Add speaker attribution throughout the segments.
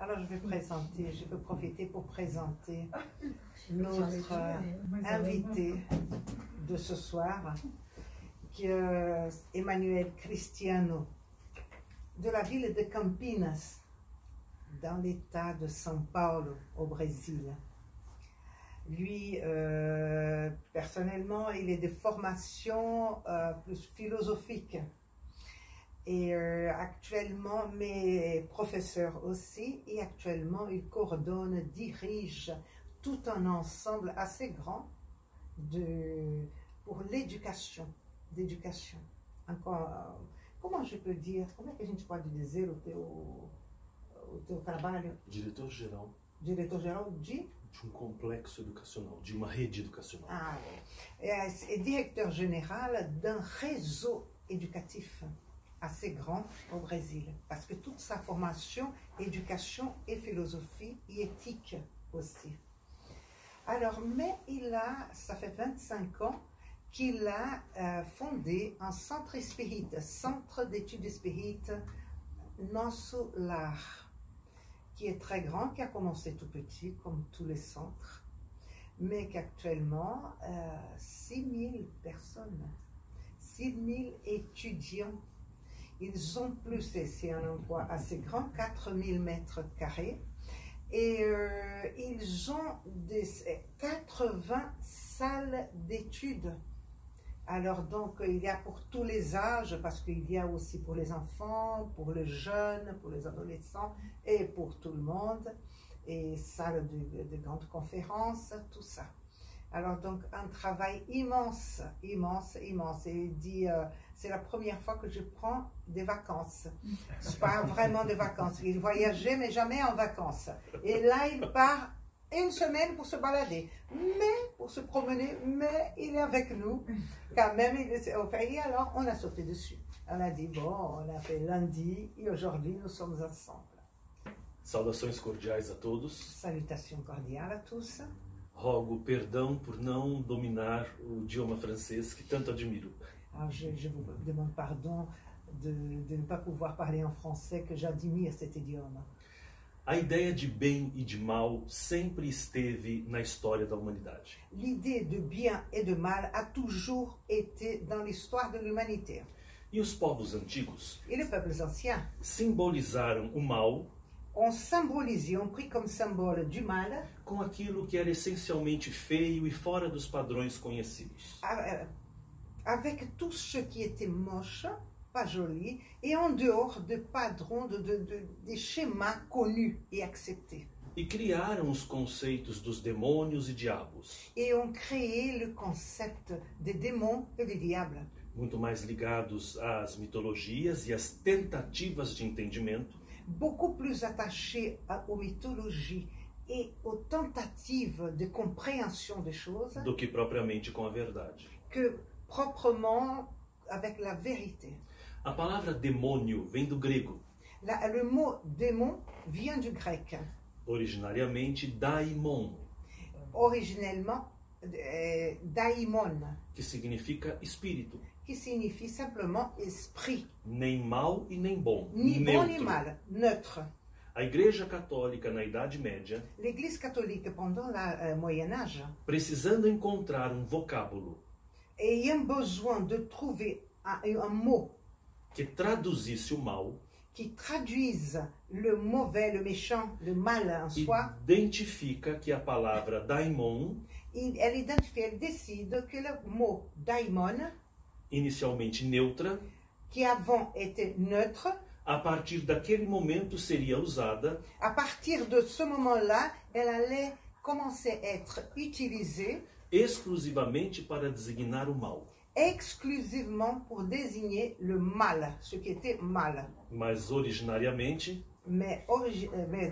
Speaker 1: Alors je vais profiter pour présenter notre invité de ce soir, qui est Emmanuel Cristiano, de la ville de Campinas, dans l'état de São Paulo, au Brésil. Lui, personnellement, il est de formation plus philosophique. Et actuellement, mais professeur aussi, et actuellement, il coordonne, dirige tout un ensemble assez grand pour l'éducation, Encore, comment je peux dire, como é que a gente pode dizer o teu trabalho?
Speaker 2: Diretor-geral.
Speaker 1: Diretor-geral de
Speaker 2: um complexo educacional, de uma rede educacional.
Speaker 1: Ah, é directeur général d'un réseau éducatif assez grand au Brésil, parce que toute sa formation, éducation et philosophie et éthique aussi. Alors, mais ça fait 25 ans qu'il a fondé un centre espírita, centre d'études espírites, Nosso Lar, qui est très grand, qui a commencé tout petit, comme tous les centres, mais qu'actuellement, 6000 personnes, 6000 étudiants. Ils ont plus, c'est un endroit assez grand, 4000 mètres carrés, et ils ont 80 salles d'études. Alors donc, il y a pour tous les âges, parce qu'il y a aussi pour les enfants, pour les jeunes, pour les adolescents, et pour tout le monde, et salles de grandes conférences, tout ça. Alors donc, un travail immense, immense, immense. Et il dit, c'est la première fois que je prends des vacances. Pas vraiment des vacances. Il voyageait, mais jamais en vacances. Et là, il part une semaine pour se balader, mais pour se promener, mais il est avec nous. Quand même, il est au pays, alors on a sauté dessus. On a dit, bon, on a fait lundi, et aujourd'hui, nous sommes ensemble.
Speaker 2: Saudações cordiais a todos.
Speaker 1: Salutations cordiales à tous.
Speaker 2: Rogo perdão por não dominar o idioma francês que tanto admiro.
Speaker 1: Alors je vous demande pardon de ne pas pouvoir parler en français, que j'admire cet idiome.
Speaker 2: A ideia de bem e de mal sempre esteve na história da humanidade.
Speaker 1: L'idée de bien et de mal a toujours été dans l'histoire de l'humanité.
Speaker 2: E os povos antigos
Speaker 1: Et les peuples anciens
Speaker 2: simbolizaram o mal
Speaker 1: ont pris comme symbole du mal
Speaker 2: com aquilo que era essencialmente feio e fora dos padrões conhecidos.
Speaker 1: Avec tout ce qui était moche, pas joli, et en dehors de padrons, des schémas connus et acceptés.
Speaker 2: E criaram os conceitos dos demônios e diabos.
Speaker 1: Et ont créé le concept des démons et des diables.
Speaker 2: Muito mais ligados às mitologias e às tentativas de entendimento.
Speaker 1: Beaucoup plus attachés aux mythologies et aux tentatives de compréhension des choses
Speaker 2: do que propriamente com a verdade.
Speaker 1: Que proprement avec la vérité.
Speaker 2: A palavra demônio vem do grego.
Speaker 1: Le mot démon vient du grec.
Speaker 2: Originariamente daimon.
Speaker 1: Originellement daimon.
Speaker 2: Que significa espírito.
Speaker 1: Qui signifie simplement esprit.
Speaker 2: Nem mal e nem bom.
Speaker 1: Ni
Speaker 2: neutro.
Speaker 1: Bon ni mal, neutre.
Speaker 2: A Igreja Católica na Idade Média,
Speaker 1: l'Église catholique pendant le Moyen Âge,
Speaker 2: precisando encontrar vocábulo,
Speaker 1: ayant besoin de trouver un mot
Speaker 2: que traduzisse o mal,
Speaker 1: qui traduise le mauvais, le méchant, le mal en soi,
Speaker 2: identifica que a palavra daimon,
Speaker 1: elle identifie, elle décide que le mot daimon,
Speaker 2: inicialmente neutra,
Speaker 1: qui avant était neutre,
Speaker 2: a partir daquele momento seria usada,
Speaker 1: à partir de ce moment-là, elle allait commencer à être utilisée
Speaker 2: exclusivamente para designar o mal.
Speaker 1: Exclusivement pour désigner le mal, ce qui était mal.
Speaker 2: Mas originariamente,
Speaker 1: mais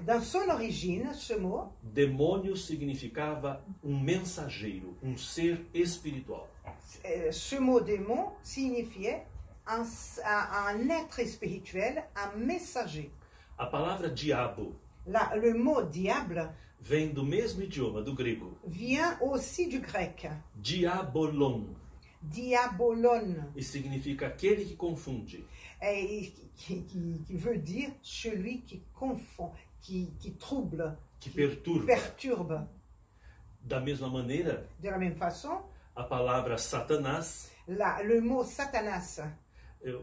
Speaker 1: dans son origine, ce mot,
Speaker 2: demônio significava mensageiro, ser espiritual.
Speaker 1: Ce mot démon signifiait un être spirituel, un messager.
Speaker 2: A palavra diabo,
Speaker 1: le mot diable,
Speaker 2: vem do mesmo idioma, do grego.
Speaker 1: Vient aussi du grec.
Speaker 2: Diabolon.
Speaker 1: Diabolon.
Speaker 2: E significa aquele que confunde.
Speaker 1: Qui veut dire celui qui confond, qui trouble,
Speaker 2: que perturba.
Speaker 1: perturbe.
Speaker 2: Da mesma maneira,
Speaker 1: De la même façon,
Speaker 2: a palavra Satanás,
Speaker 1: le mot Satanas,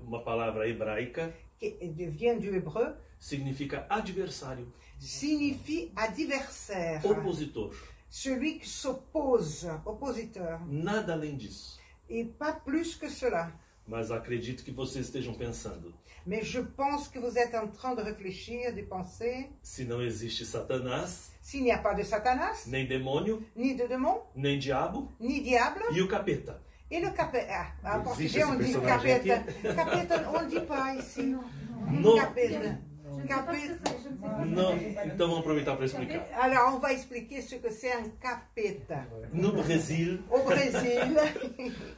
Speaker 2: uma palavra hebraica,
Speaker 1: qui vient du hébreu,
Speaker 2: significa adversário,
Speaker 1: signifie adversaire,
Speaker 2: opositor.
Speaker 1: celui qui s'oppose, oppositeur,
Speaker 2: Nada além disso.
Speaker 1: et pas plus que cela.
Speaker 2: Mas acredito que vocês estejam pensando,
Speaker 1: Mais je pense que vous êtes en train de réfléchir, de penser,
Speaker 2: se não existe Satanás,
Speaker 1: s'il n'y a pas de Satanas,
Speaker 2: nem demônio,
Speaker 1: ni de démon,
Speaker 2: nem diabo,
Speaker 1: ni diable,
Speaker 2: e o capeta.
Speaker 1: et le capeta. Ah, en
Speaker 2: Existe
Speaker 1: portugais, on
Speaker 2: esse
Speaker 1: dit
Speaker 2: personagem
Speaker 1: capeta. Capeta, on ne dit pas ici.
Speaker 2: No,
Speaker 1: Capeta. Capeta.
Speaker 2: não, então vamos aproveitar para explicar.
Speaker 1: Alors, on va expliquer ce que c'est un capeta.
Speaker 2: No Brasil,
Speaker 1: Au Brésil,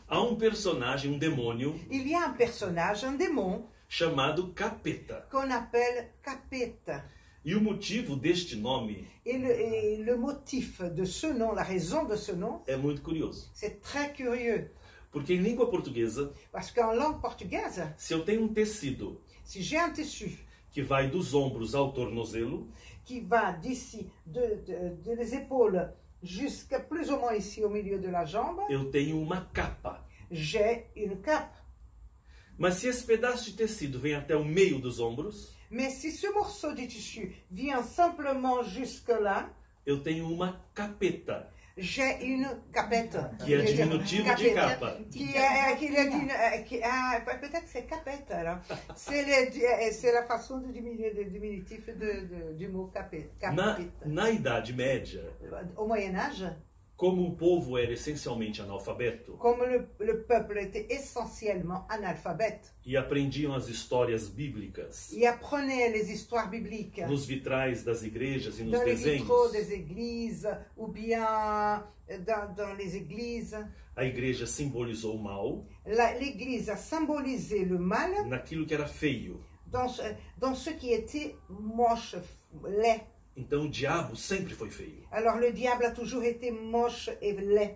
Speaker 2: há um personagem, um demônio,
Speaker 1: il y a un personnage, un démon,
Speaker 2: chamado Capeta.
Speaker 1: qu'on appelle capeta.
Speaker 2: E o motivo deste nome
Speaker 1: Et le motif de ce nom, la raison de ce nom,
Speaker 2: é muito curioso.
Speaker 1: c'est très curieux.
Speaker 2: Porque em língua portuguesa,
Speaker 1: Parce qu'en langue portugaise,
Speaker 2: se eu tenho um tecido
Speaker 1: si j'ai un tissu
Speaker 2: que vai dos ombros ao tornozelo,
Speaker 1: qui va d'ici, des épaules jusqu'à plus ou moins ici au milieu de la jambe,
Speaker 2: eu tenho uma capa.
Speaker 1: j'ai une cape.
Speaker 2: Mas se esse pedaço de tecido vem até o meio dos ombros,
Speaker 1: Mais si ce morceau de tissu vient simplement jusque-là,
Speaker 2: eu tenho uma capeta,
Speaker 1: j'ai une capette.
Speaker 2: que é diminutivo de
Speaker 1: Capette.
Speaker 2: capa.
Speaker 1: Peut-être c'est capette alors. C'est la façon de diminuer le diminutif du mot capette.
Speaker 2: Na Idade Média,
Speaker 1: Au Moyen-Âge,
Speaker 2: como o povo era essencialmente analfabeto
Speaker 1: comme le peuple était essentiellement analphabète,
Speaker 2: e aprendiam as histórias bíblicas
Speaker 1: il apprenait les histoires bibliques
Speaker 2: nos vitrais das igrejas e nos
Speaker 1: dans les
Speaker 2: desenhos,
Speaker 1: vitraux des églises ou bien dans les églises.
Speaker 2: a igreja simbolizou o mal
Speaker 1: L'église a symbolisé le mal
Speaker 2: naquilo que era feio.
Speaker 1: dans ce qui était moche, laid.
Speaker 2: Então o diabo sempre foi feio.
Speaker 1: Alors le diable a toujours été moche et laid.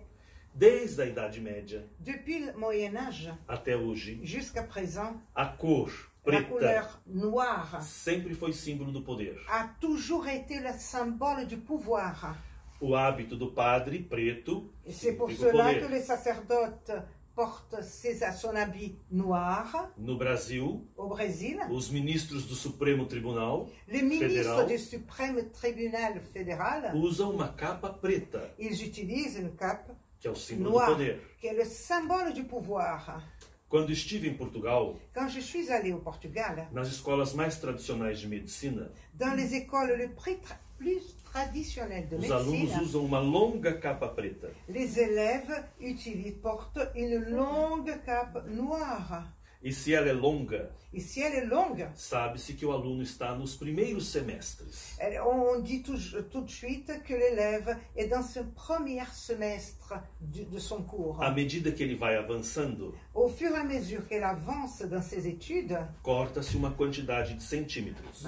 Speaker 2: Desde a Idade Média
Speaker 1: Depuis le Moyen-Âge
Speaker 2: até hoje,
Speaker 1: jusqu'à présent,
Speaker 2: a cor
Speaker 1: la
Speaker 2: preta
Speaker 1: couleur noire
Speaker 2: sempre foi símbolo do poder.
Speaker 1: a toujours été le symbole du pouvoir.
Speaker 2: O hábito do padre preto
Speaker 1: Et c'est pour
Speaker 2: significa o
Speaker 1: cela
Speaker 2: poder.
Speaker 1: que les sacerdotes portent son habit noir.
Speaker 2: No Brasil,
Speaker 1: Au Brésil,
Speaker 2: os ministros do Supremo Tribunal
Speaker 1: les ministres
Speaker 2: Fédéral
Speaker 1: du Suprême Tribunal fédéral,
Speaker 2: usam uma capa preta,
Speaker 1: ils utilisent une cape
Speaker 2: que é o símbolo
Speaker 1: noire,
Speaker 2: do poder.
Speaker 1: qui est le symbole du pouvoir.
Speaker 2: Quando estive em Portugal,
Speaker 1: Quand je suis allée au Portugal,
Speaker 2: nas escolas mais tradicionais de medicina,
Speaker 1: dans les écoles les plus traditionnelles de
Speaker 2: os alunos
Speaker 1: médecine,
Speaker 2: usam uma longa capa preta.
Speaker 1: les élèves portent une longue cape noire.
Speaker 2: E se ela é longa,
Speaker 1: Et si elle est longue,
Speaker 2: sabe-se que o aluno está nos primeiros semestres.
Speaker 1: on dit tout de suite que l'élève est dans ce premier semestre de son cours.
Speaker 2: À medida que ele vai avançando,
Speaker 1: Au fur et à mesure qu'elle avance dans ses études,
Speaker 2: corta-se uma quantidade de centímetros,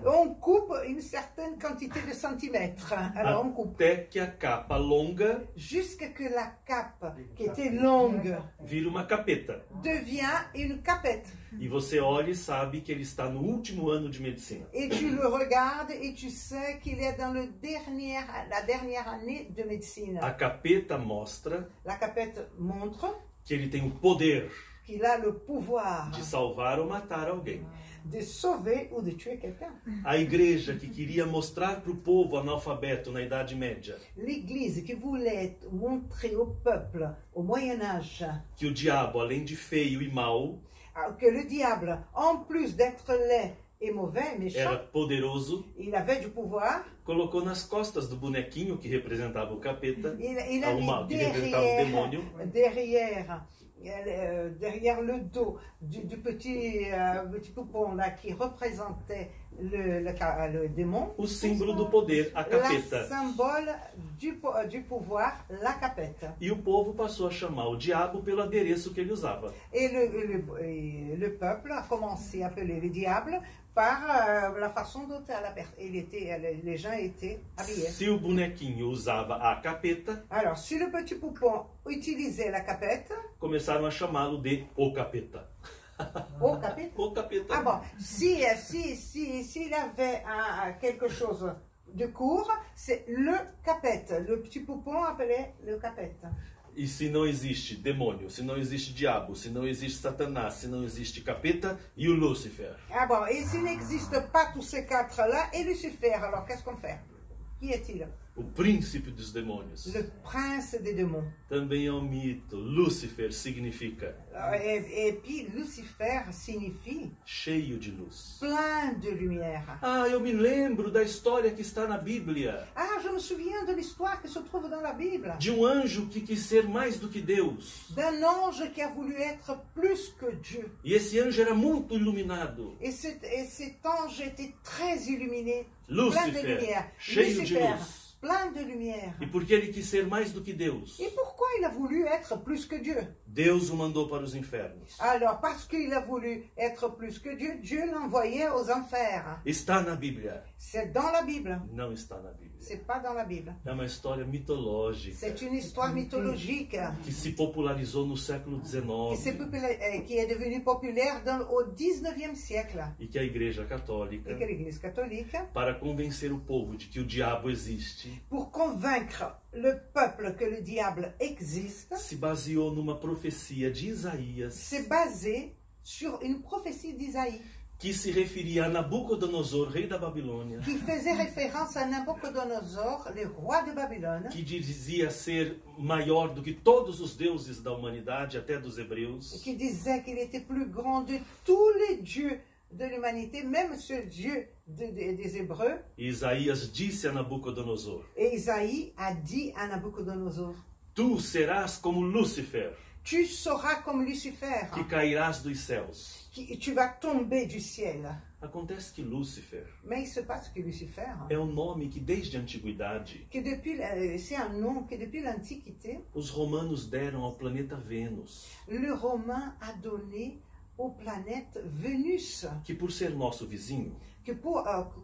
Speaker 1: on coupe une certaine quantité de centimètres. Alors on coupe
Speaker 2: até que a capa longa
Speaker 1: jusqu'à que la cape, qui était longue,
Speaker 2: vira uma capeta.
Speaker 1: devient une capette.
Speaker 2: E você olha e sabe que ele está no último ano de medicina.
Speaker 1: Et tu le regardes et tu sais qu'il est dans la dernière année de médecine.
Speaker 2: A capeta mostra
Speaker 1: La capette montre
Speaker 2: que ele tem o poder
Speaker 1: qu'il a le pouvoir
Speaker 2: de salvar ou matar alguém.
Speaker 1: de sauver ou de tuer quelqu'un.
Speaker 2: A igreja que queria mostrar para o povo analfabeto na Idade Média
Speaker 1: L'Église qui voulait montrer au peuple au Moyen-Âge
Speaker 2: que o diabo, além de feio e mau,
Speaker 1: que le diable, en plus d'être laid et mauvais, méchant,
Speaker 2: era poderoso,
Speaker 1: il avait du pouvoir.
Speaker 2: colocou nas costas do bonequinho que representava o capeta,
Speaker 1: Il a
Speaker 2: o mal,
Speaker 1: mis
Speaker 2: que representava o demônio,
Speaker 1: derrière le dos du petit poupon là qui représentait le démon,
Speaker 2: o símbolo do poder, a
Speaker 1: le
Speaker 2: capeta.
Speaker 1: symbole du pouvoir, la capette.
Speaker 2: E o povo passou a chamar o diabo pelo adereço que ele usava.
Speaker 1: Et le peuple a commencé à appeler le diable par la façon dont les gens étaient habillés.
Speaker 2: Se o bonequinho usava a capeta,
Speaker 1: Alors, si le petit poupon utilisait la capette,
Speaker 2: começaram a chamá-lo de o capeta.
Speaker 1: Au capeta?
Speaker 2: O capeta.
Speaker 1: Ah bon, s'il y avait quelque chose de court, c'est le capette. Le petit poupon appelé le capette.
Speaker 2: E se não existe demônio, se não existe diabo, se não existe Satanás, se não existe capeta, e o Lúcifer?
Speaker 1: Ah bon, et s'il n'existe pas tous ces quatre-là, et Lucifer, alors qu'est-ce qu'on fait? Qui est-il?
Speaker 2: O príncipe dos demônios.
Speaker 1: Le prince des démons.
Speaker 2: Também é um mito. Lúcifer significa
Speaker 1: Et puis Lucifer signifie
Speaker 2: cheio de luz.
Speaker 1: plein de lumière.
Speaker 2: Ah, eu me lembro da história que está na Bíblia.
Speaker 1: Ah, je me souviens de l'histoire qui se trouve dans la Bible.
Speaker 2: De um anjo que quis ser mais do que Deus.
Speaker 1: D'un ange qui a voulu être plus que Dieu.
Speaker 2: E esse anjo era muito iluminado.
Speaker 1: Et cet ange était très illuminé, plein de
Speaker 2: Lúcifer,
Speaker 1: lumière.
Speaker 2: cheio de
Speaker 1: Lucifer,
Speaker 2: luz.
Speaker 1: plein de lumière.
Speaker 2: E porque ele quis ser mais do que Deus,
Speaker 1: Et pourquoi il a voulu être plus que Dieu?
Speaker 2: Deus o mandou para os infernos.
Speaker 1: Alors, parce qu'il a voulu être plus que Dieu, Dieu l'envoyait aux enfers.
Speaker 2: Está na Bíblia.
Speaker 1: C'est dans la Bible.
Speaker 2: Não está na Bíblia.
Speaker 1: C'est pas dans la Bible.
Speaker 2: É uma história mitológica
Speaker 1: C'est une histoire mythologique
Speaker 2: que se popularizou no século XIX
Speaker 1: qui est devenue populaire au 19e siècle.
Speaker 2: e que a Igreja Católica,
Speaker 1: Et que l'Église catholique,
Speaker 2: para convencer o povo de que o diabo existe,
Speaker 1: pour convaincre le peuple que le diable existe,
Speaker 2: se baseou numa profecia de Isaías
Speaker 1: s'est basé sur une prophétie d'Isaïe
Speaker 2: que se referia a Nabucodonosor, rei da Babilônia,
Speaker 1: qui faisait référence à Nabucodonosor, le roi de Babylone,
Speaker 2: que dizia ser maior do que todos os deuses da humanidade, até dos hebreus,
Speaker 1: qui disait qu'il était plus grand de tous les dieux de l'humanité, même ce Dieu des Hébreux.
Speaker 2: E Isaías disse a Nabucodonosor:
Speaker 1: Et Isaïe a dit à Nabucodonosor,
Speaker 2: Tu serás como Lúcifer,
Speaker 1: tu seras comme Lucifer,
Speaker 2: que cairás dos céus.
Speaker 1: tu vas tomber du ciel.
Speaker 2: Acontece que Lúcifer
Speaker 1: Mais il se passe que Lucifer,
Speaker 2: é um nome que desde a antiguidade
Speaker 1: c'est un nom que depuis l'Antiquité,
Speaker 2: os romanos deram ao planeta Vênus,
Speaker 1: le Romain a donné aux planètes Vénus,
Speaker 2: que por ser nosso vizinho,
Speaker 1: que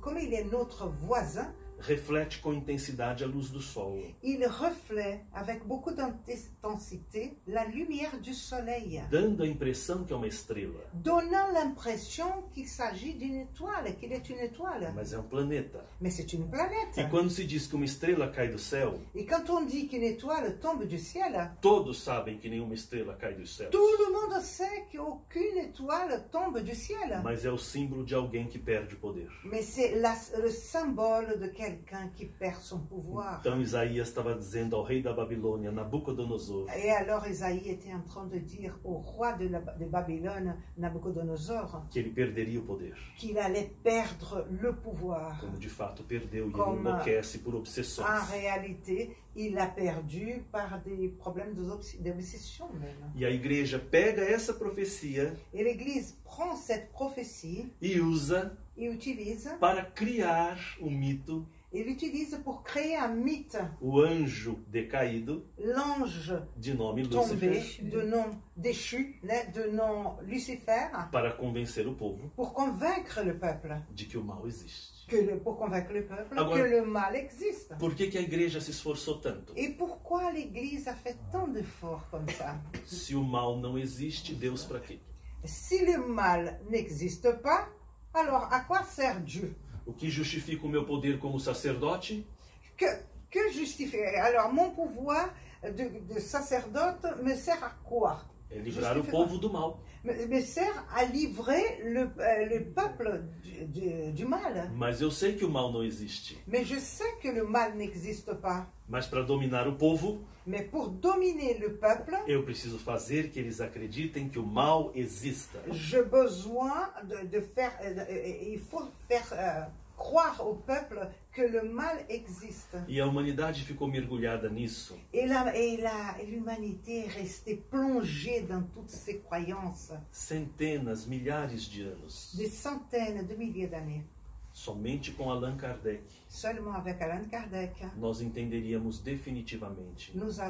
Speaker 1: comme il est notre voisin,
Speaker 2: reflete com intensidade a luz do Sol.
Speaker 1: il reflète avec beaucoup d'intensité la lumière du soleil,
Speaker 2: Dando a impressão que é uma estrela,
Speaker 1: donnant l'impression qu'il s'agit d'une étoile, qu'il est une étoile.
Speaker 2: mas é um planeta.
Speaker 1: Mais c'est une planète.
Speaker 2: E quando se diz que uma estrela cai do céu,
Speaker 1: Et quand on dit qu'une étoile tombe du ciel,
Speaker 2: todos sabem que nenhuma estrela cai do céu.
Speaker 1: tout le monde sait qu'aucune étoile tombe du ciel.
Speaker 2: Mas é o símbolo de alguém que perde o poder.
Speaker 1: Mais c'est le symbole de quelqu'un qui perd son pouvoir.
Speaker 2: Então Isaías estava dizendo ao rei da Babilônia, Nabucodonosor,
Speaker 1: Et alors Isaïe était en train de dire au roi de Babylone, Nabucodonosor,
Speaker 2: que ele perderia o poder.
Speaker 1: qu'il allait perdre le pouvoir.
Speaker 2: Como de fato perdeu, e ele
Speaker 1: Como-
Speaker 2: enlouquece por obsessões.
Speaker 1: En réalité, il l'a perdu par des problèmes d'obsession même.
Speaker 2: E a igreja pega essa profecia
Speaker 1: Et l'Église prend cette prophétie
Speaker 2: e usa
Speaker 1: et utilise,
Speaker 2: para criar um mito,
Speaker 1: et l'utilise pour créer un mythe.
Speaker 2: o anjo decaído,
Speaker 1: L'ange
Speaker 2: de nome
Speaker 1: tombé,
Speaker 2: Lúcifer,
Speaker 1: de nom déchu, de nom Lucifer,
Speaker 2: para convencer o povo
Speaker 1: pour convaincre le peuple.
Speaker 2: de que o mal existe.
Speaker 1: Pour convaincre le peuple
Speaker 2: Agora-
Speaker 1: que le mal existe.
Speaker 2: Por que a igreja se esforçou tanto?
Speaker 1: Et pourquoi l'Église a fait tant d'efforts comme ça?
Speaker 2: Se o mal não existe, Deus para quê?
Speaker 1: Si le mal n'existe pas, alors à quoi sert Dieu?
Speaker 2: O que justifica o meu poder como sacerdote?
Speaker 1: Que justifie? Alors mon pouvoir de sacerdote me sert à quoi?
Speaker 2: É livrar o
Speaker 1: Justifica-
Speaker 2: povo do mal.
Speaker 1: Me sert à livrer le peuple du mal.
Speaker 2: Mas eu sei que o mal não existe.
Speaker 1: Mais je sais que le mal n'existe pas.
Speaker 2: Mas para dominar o povo,
Speaker 1: Mais pour dominer le peuple,
Speaker 2: eu preciso fazer que eles acreditem que o mal exista.
Speaker 1: j'ai besoin de faire, il faut faire croire au peuple que le mal existe.
Speaker 2: E a humanidade ficou mergulhada nisso
Speaker 1: Et l'humanité est restée plongée dans toutes ces croyances
Speaker 2: centenas, milhares de anos.
Speaker 1: des centaines de milliers d'années.
Speaker 2: Somente com Allan Kardec
Speaker 1: Seulement avec Allan Kardec,
Speaker 2: nós entenderíamos definitivamente
Speaker 1: nous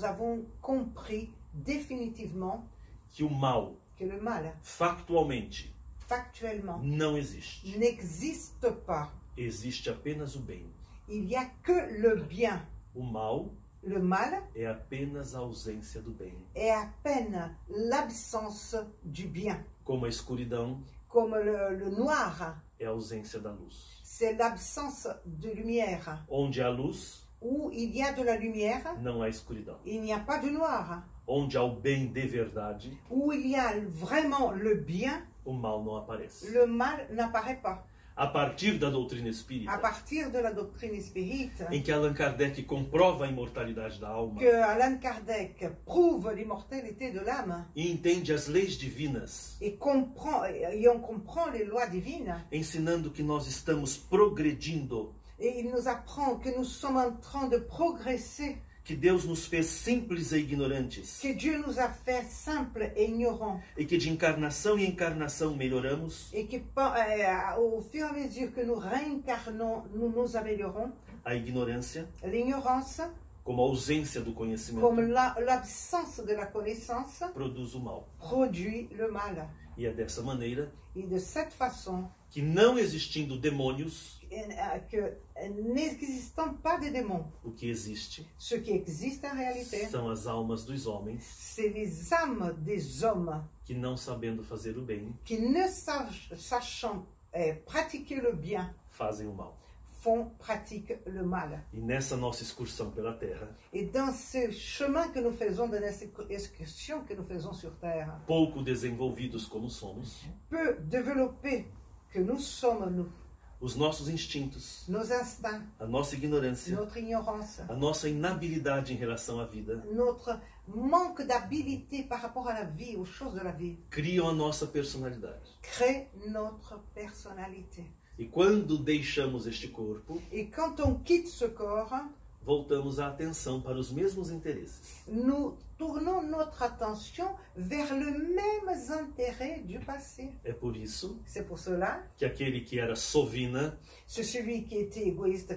Speaker 1: avons compris définitivement
Speaker 2: que o mal,
Speaker 1: que le mal,
Speaker 2: factualmente,
Speaker 1: factuellement,
Speaker 2: não existe.
Speaker 1: n'existe pas.
Speaker 2: Existe apenas o bem.
Speaker 1: Il n'y a que le bien.
Speaker 2: O mal
Speaker 1: Le mal
Speaker 2: é apenas a ausência do bem.
Speaker 1: est à peine l'absence du bien.
Speaker 2: Como a escuridão
Speaker 1: Comme le noir,
Speaker 2: é a ausência da luz.
Speaker 1: c'est l'absence de lumière.
Speaker 2: Onde há luz,
Speaker 1: Où il y a de la lumière,
Speaker 2: não há escuridão.
Speaker 1: il n'y a pas de noir.
Speaker 2: Onde há o bem de verdade,
Speaker 1: Où il y a vraiment le bien,
Speaker 2: o mal não aparece.
Speaker 1: le mal n'apparaît pas.
Speaker 2: A partir da doutrina
Speaker 1: À
Speaker 2: espírita,
Speaker 1: partir de la doctrine spirite,
Speaker 2: em que Allan Kardec comprova a imortalidade da alma
Speaker 1: que Allan Kardec prouve l'immortalité de l'âme
Speaker 2: e entende as leis divinas,
Speaker 1: et on comprend les lois divines,
Speaker 2: ensinando que nós estamos progredindo,
Speaker 1: et il nous apprend que nous sommes en train de progresser,
Speaker 2: que Deus nos fez simples e ignorantes,
Speaker 1: que Dieu nous a fait simples et ignorants,
Speaker 2: e que de encarnação em encarnação melhoramos,
Speaker 1: et que au fur et à mesure que nous réincarnons, nous nous améliorons.
Speaker 2: a ignorância,
Speaker 1: L'ignorance,
Speaker 2: como ausência do
Speaker 1: comme
Speaker 2: conhecimento,
Speaker 1: l'absence de la connaissance,
Speaker 2: produz o mal.
Speaker 1: produit le mal.
Speaker 2: E é dessa maneira
Speaker 1: Et de cette façon,
Speaker 2: que, não existindo demônios,
Speaker 1: que n'existant pas de démons,
Speaker 2: o que existe
Speaker 1: ce qui existe en réalité,
Speaker 2: são as almas dos homens
Speaker 1: c'est les âmes des hommes
Speaker 2: que, não sabendo fazer o bem,
Speaker 1: qui, ne sachant pratiquer le bien,
Speaker 2: fazem o mal.
Speaker 1: pratiquent le mal.
Speaker 2: E nessa nossa excursão pela Terra,
Speaker 1: Et dans ce chemin que nous faisons, dans cette excursion que nous faisons sur Terre,
Speaker 2: pouco desenvolvidos como somos,
Speaker 1: peu développés que nous sommes, nous,
Speaker 2: os nossos instintos,
Speaker 1: nos instincts,
Speaker 2: a nossa ignorância,
Speaker 1: notre ignorance,
Speaker 2: a nossa inabilidade em relação à vida,
Speaker 1: notre manque d'habilité par rapport à la vie, aux choses de la vie,
Speaker 2: criam a nossa personalidade.
Speaker 1: crée notre personnalité.
Speaker 2: E quando deixamos este corpo,
Speaker 1: Et quand on quitte ce corps,
Speaker 2: voltamos a atenção para os mesmos interesses.
Speaker 1: nous tournons notre attention vers les mêmes intérêts du passé.
Speaker 2: É por isso
Speaker 1: C'est pour cela
Speaker 2: que aquele que era sovina,
Speaker 1: que celui qui était égoïste,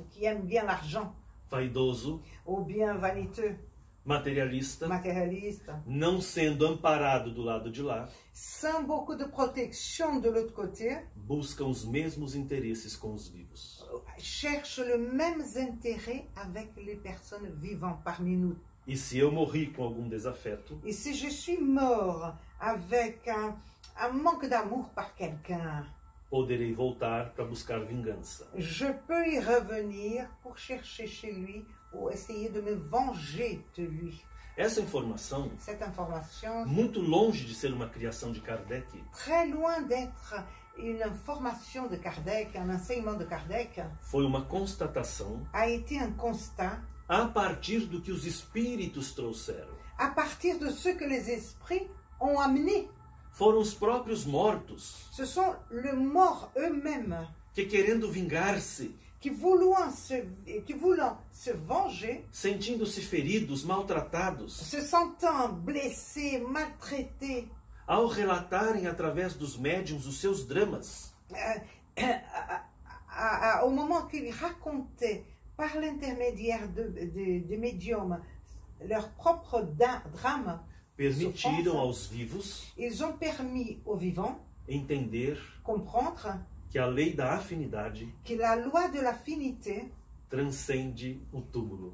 Speaker 1: qui aime bien l'argent,
Speaker 2: vaidoso,
Speaker 1: ou bien vaniteux,
Speaker 2: materialista,
Speaker 1: matérialiste,
Speaker 2: não sendo amparado do lado de lá,
Speaker 1: sans beaucoup de protection de l'autre côté,
Speaker 2: buscam os mesmos interesses com os vivos.
Speaker 1: cherche les mêmes intérêts avec les personnes vivantes parmi nous.
Speaker 2: E se eu morri com algum desafeto,
Speaker 1: Et si je suis mort avec un manque d'amour par quelqu'un,
Speaker 2: poderei voltar para buscar vingança.
Speaker 1: je peux y revenir pour chercher chez lui ou essayer de me venger de lui.
Speaker 2: Essa informação,
Speaker 1: Cette information,
Speaker 2: muito longe de ser uma criação de Kardec,
Speaker 1: très loin d'être une information de Kardec, un enseignement de Kardec,
Speaker 2: foi uma constatação
Speaker 1: a été un constat
Speaker 2: a partir do que os espíritos trouxeram.
Speaker 1: à partir de ce que les esprits ont amené.
Speaker 2: Foram os próprios mortos
Speaker 1: Ce sont les morts eux-mêmes
Speaker 2: que, querendo vingar-se,
Speaker 1: qui voulant se venger,
Speaker 2: sentindo-se feridos, maltratados,
Speaker 1: se sentant blessés, maltraités,
Speaker 2: ao relatarem através dos médiuns os seus dramas,
Speaker 1: au moment qu'ils racontaient par l'intermédiaire des médiums leur propre drame,
Speaker 2: permitiram aos vivos
Speaker 1: ils ont permis aux vivants
Speaker 2: entender
Speaker 1: comprendre
Speaker 2: que a lei da afinidade
Speaker 1: que la loi de l'affinité
Speaker 2: transcende o túmulo.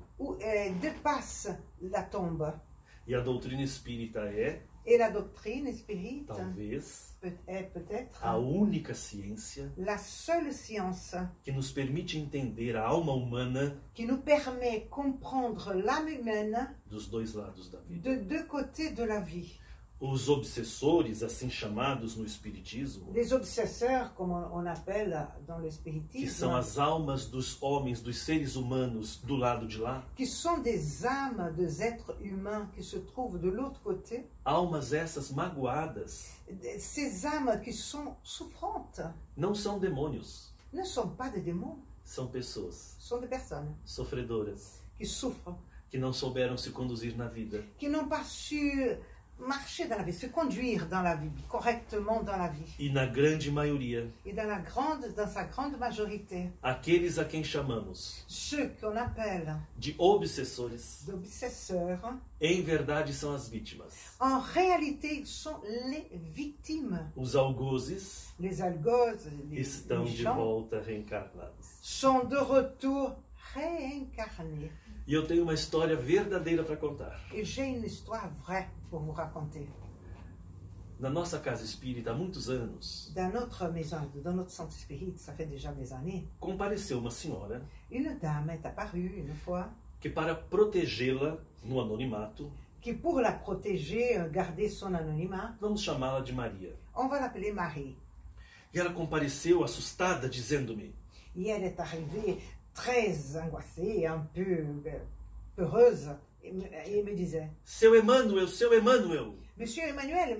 Speaker 1: dépasse la tombe.
Speaker 2: E a doutrina espírita é,
Speaker 1: Et la doctrine spirite
Speaker 2: talvez,
Speaker 1: est peut-être
Speaker 2: a única ciência
Speaker 1: la seule science
Speaker 2: que nos permite entender a alma humana
Speaker 1: qui nous permet de comprendre l'âme humaine
Speaker 2: dos dois lados da vida.
Speaker 1: de deux côtés de la vie.
Speaker 2: Os obsessores, assim chamados no espiritismo,
Speaker 1: Les obsesseurs, comme on appelle dans le
Speaker 2: que
Speaker 1: spiritisme,
Speaker 2: são as almas dos homens, dos seres humanos do lado de lá,
Speaker 1: qui sont des âmes des êtres humains qui se trouvent de l'autre côté,
Speaker 2: almas essas magoadas,
Speaker 1: ces âmes qui sont souffrantes
Speaker 2: não são demônios,
Speaker 1: ne sont pas des démons,
Speaker 2: são pessoas
Speaker 1: sont des personnes
Speaker 2: sofredoras,
Speaker 1: qui souffrent,
Speaker 2: que não souberam se conduzir na vida,
Speaker 1: qui n'ont pas su marcher dans la vie, se conduire dans la vie, correctement dans la vie.
Speaker 2: e na grande maioria,
Speaker 1: Et dans sa grande majorité,
Speaker 2: aqueles a quem chamamos
Speaker 1: ceux qu'on appelle
Speaker 2: de obsessores,
Speaker 1: d'obsesseurs,
Speaker 2: em verdade são as vítimas.
Speaker 1: en réalité, ils sont les victimes.
Speaker 2: Os algozes
Speaker 1: Les algozes, les
Speaker 2: estão de
Speaker 1: méchants,
Speaker 2: volta reencarnados.
Speaker 1: sont de retour réincarné.
Speaker 2: E eu tenho uma história verdadeira para contar.
Speaker 1: Et j'ai une histoire vraie pour vous raconter.
Speaker 2: Na nossa casa espírita, há muitos anos,
Speaker 1: Dans notre maison, dans notre centre spirit, ça fait déjà des années,
Speaker 2: compareceu uma senhora
Speaker 1: une dame est apparue une fois
Speaker 2: que, para protegê-la no anonimato,
Speaker 1: qui, pour la protéger, garder son anonymat,
Speaker 2: vamos chamá-la de Maria.
Speaker 1: on va l'appeler Marie.
Speaker 2: E ela compareceu assustada, dizendo-me:
Speaker 1: Et elle est arrivée très angoissée, un peu peureuse, et me disait,
Speaker 2: Seu Emmanuel, seu Emmanuel!
Speaker 1: Monsieur Emmanuel,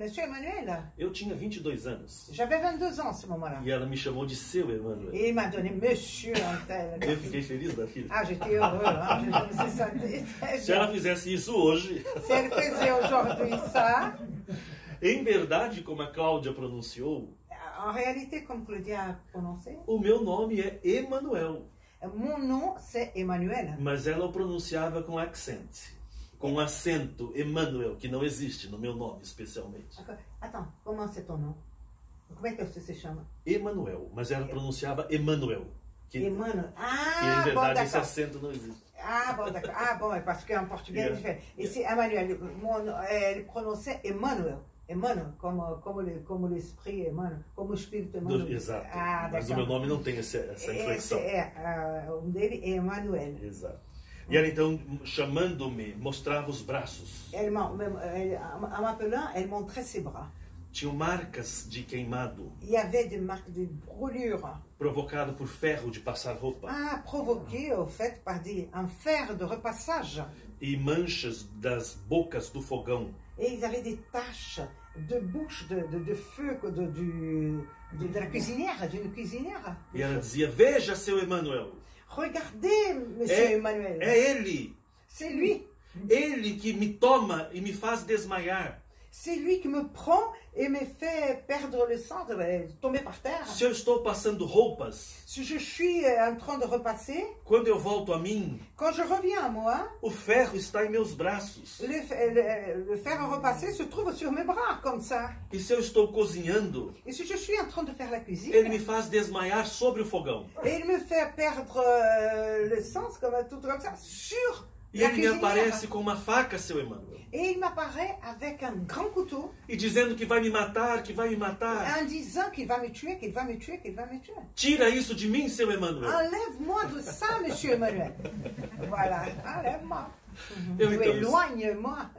Speaker 2: Eu tinha 22 anos.
Speaker 1: j'avais 22 ans à ce moment-là.
Speaker 2: E ela me chamou de seu Emmanuel.
Speaker 1: Et il m'a donné Monsieur un tel.
Speaker 2: Eu fiquei feliz da vida.
Speaker 1: Ah, j'étais heureux, hein? Je me suis senti très
Speaker 2: Se ela
Speaker 1: bien.
Speaker 2: fizesse isso hoje,
Speaker 1: Si elle faisait aujourd'hui ça,
Speaker 2: em verdade, como a Cláudia pronunciou,
Speaker 1: en réalité, comme Claudia a prononcé,
Speaker 2: o meu nome é Emmanuel.
Speaker 1: mon nom c'est Emmanuel.
Speaker 2: Mas ela o pronunciava com accent, com acento Emmanuel, que não existe no meu nome especialmente.
Speaker 1: Attends, comment c'est ton nom? Como é que você se chama?
Speaker 2: Emmanuel, mas ela pronunciava Emmanuel, que
Speaker 1: Emmanuel.
Speaker 2: em
Speaker 1: Ah, bon,
Speaker 2: verdade esse
Speaker 1: d'accord.
Speaker 2: acento não existe.
Speaker 1: Ah, bon, d'accord. Ah, bon, parce qu'en portugais,
Speaker 2: Yeah.
Speaker 1: c'est différent. Et c'est Emmanuel. Elle prononçait Emmanuel. Emmanuel, como l'esprit Emmanuel, como o espírito Emmanuel.
Speaker 2: Exato.
Speaker 1: Ah,
Speaker 2: Mas o meu
Speaker 1: d'accord.
Speaker 2: nome não tem essa
Speaker 1: Esse
Speaker 2: inflexão.
Speaker 1: o dele é Emmanuel.
Speaker 2: Exato. E ela então, chamando-me, mostrava os braços.
Speaker 1: En m'appelant, elle montrait ses bras.
Speaker 2: Tinham marcas de queimado,
Speaker 1: Il y avait des marques de brûlure.
Speaker 2: provocado por ferro de passar roupa,
Speaker 1: Ah, provoquées au fait par un fer de repassage.
Speaker 2: e manchas das bocas do fogão.
Speaker 1: Et ils avaient des taches de bouche, de feu de la cuisinière, d'une cuisinière.
Speaker 2: E ela dizia: Veja, seu Emmanuel,
Speaker 1: Regardez, monsieur Emmanuel.
Speaker 2: é ele,
Speaker 1: C'est lui.
Speaker 2: ele que me toma e me faz desmaiar.
Speaker 1: C'est lui qui me prend et me fait perdre le sang, tomber par terre.
Speaker 2: Se eu estou passando roupas,
Speaker 1: Si je suis en train de repasser,
Speaker 2: quando eu volto a mim,
Speaker 1: quand je reviens à moi,
Speaker 2: o ferro está em meus braços.
Speaker 1: le fer à repasser se trouve sur mes bras, comme ça.
Speaker 2: E se eu estou cozinhando,
Speaker 1: Et si je suis en train de faire la cuisine,
Speaker 2: ele me faz desmaiar sobre o fogão.
Speaker 1: et il me fait perdre le sang, tout comme ça, sur
Speaker 2: E
Speaker 1: la
Speaker 2: ele me
Speaker 1: cuisinière.
Speaker 2: aparece com uma faca, seu Emmanuel,
Speaker 1: Et il m'apparaît avec un grand couteau,
Speaker 2: e dizendo que vai me matar, que vai me matar.
Speaker 1: en disant qu'il va me tuer, qu'il va me tuer, qu'il va me tuer.
Speaker 2: Tira isso de mim, seu Emmanuel.
Speaker 1: Enlève-moi de ça, monsieur Emmanuel. Voilà, enlève-moi.
Speaker 2: Eu então,
Speaker 1: Éloigne-moi.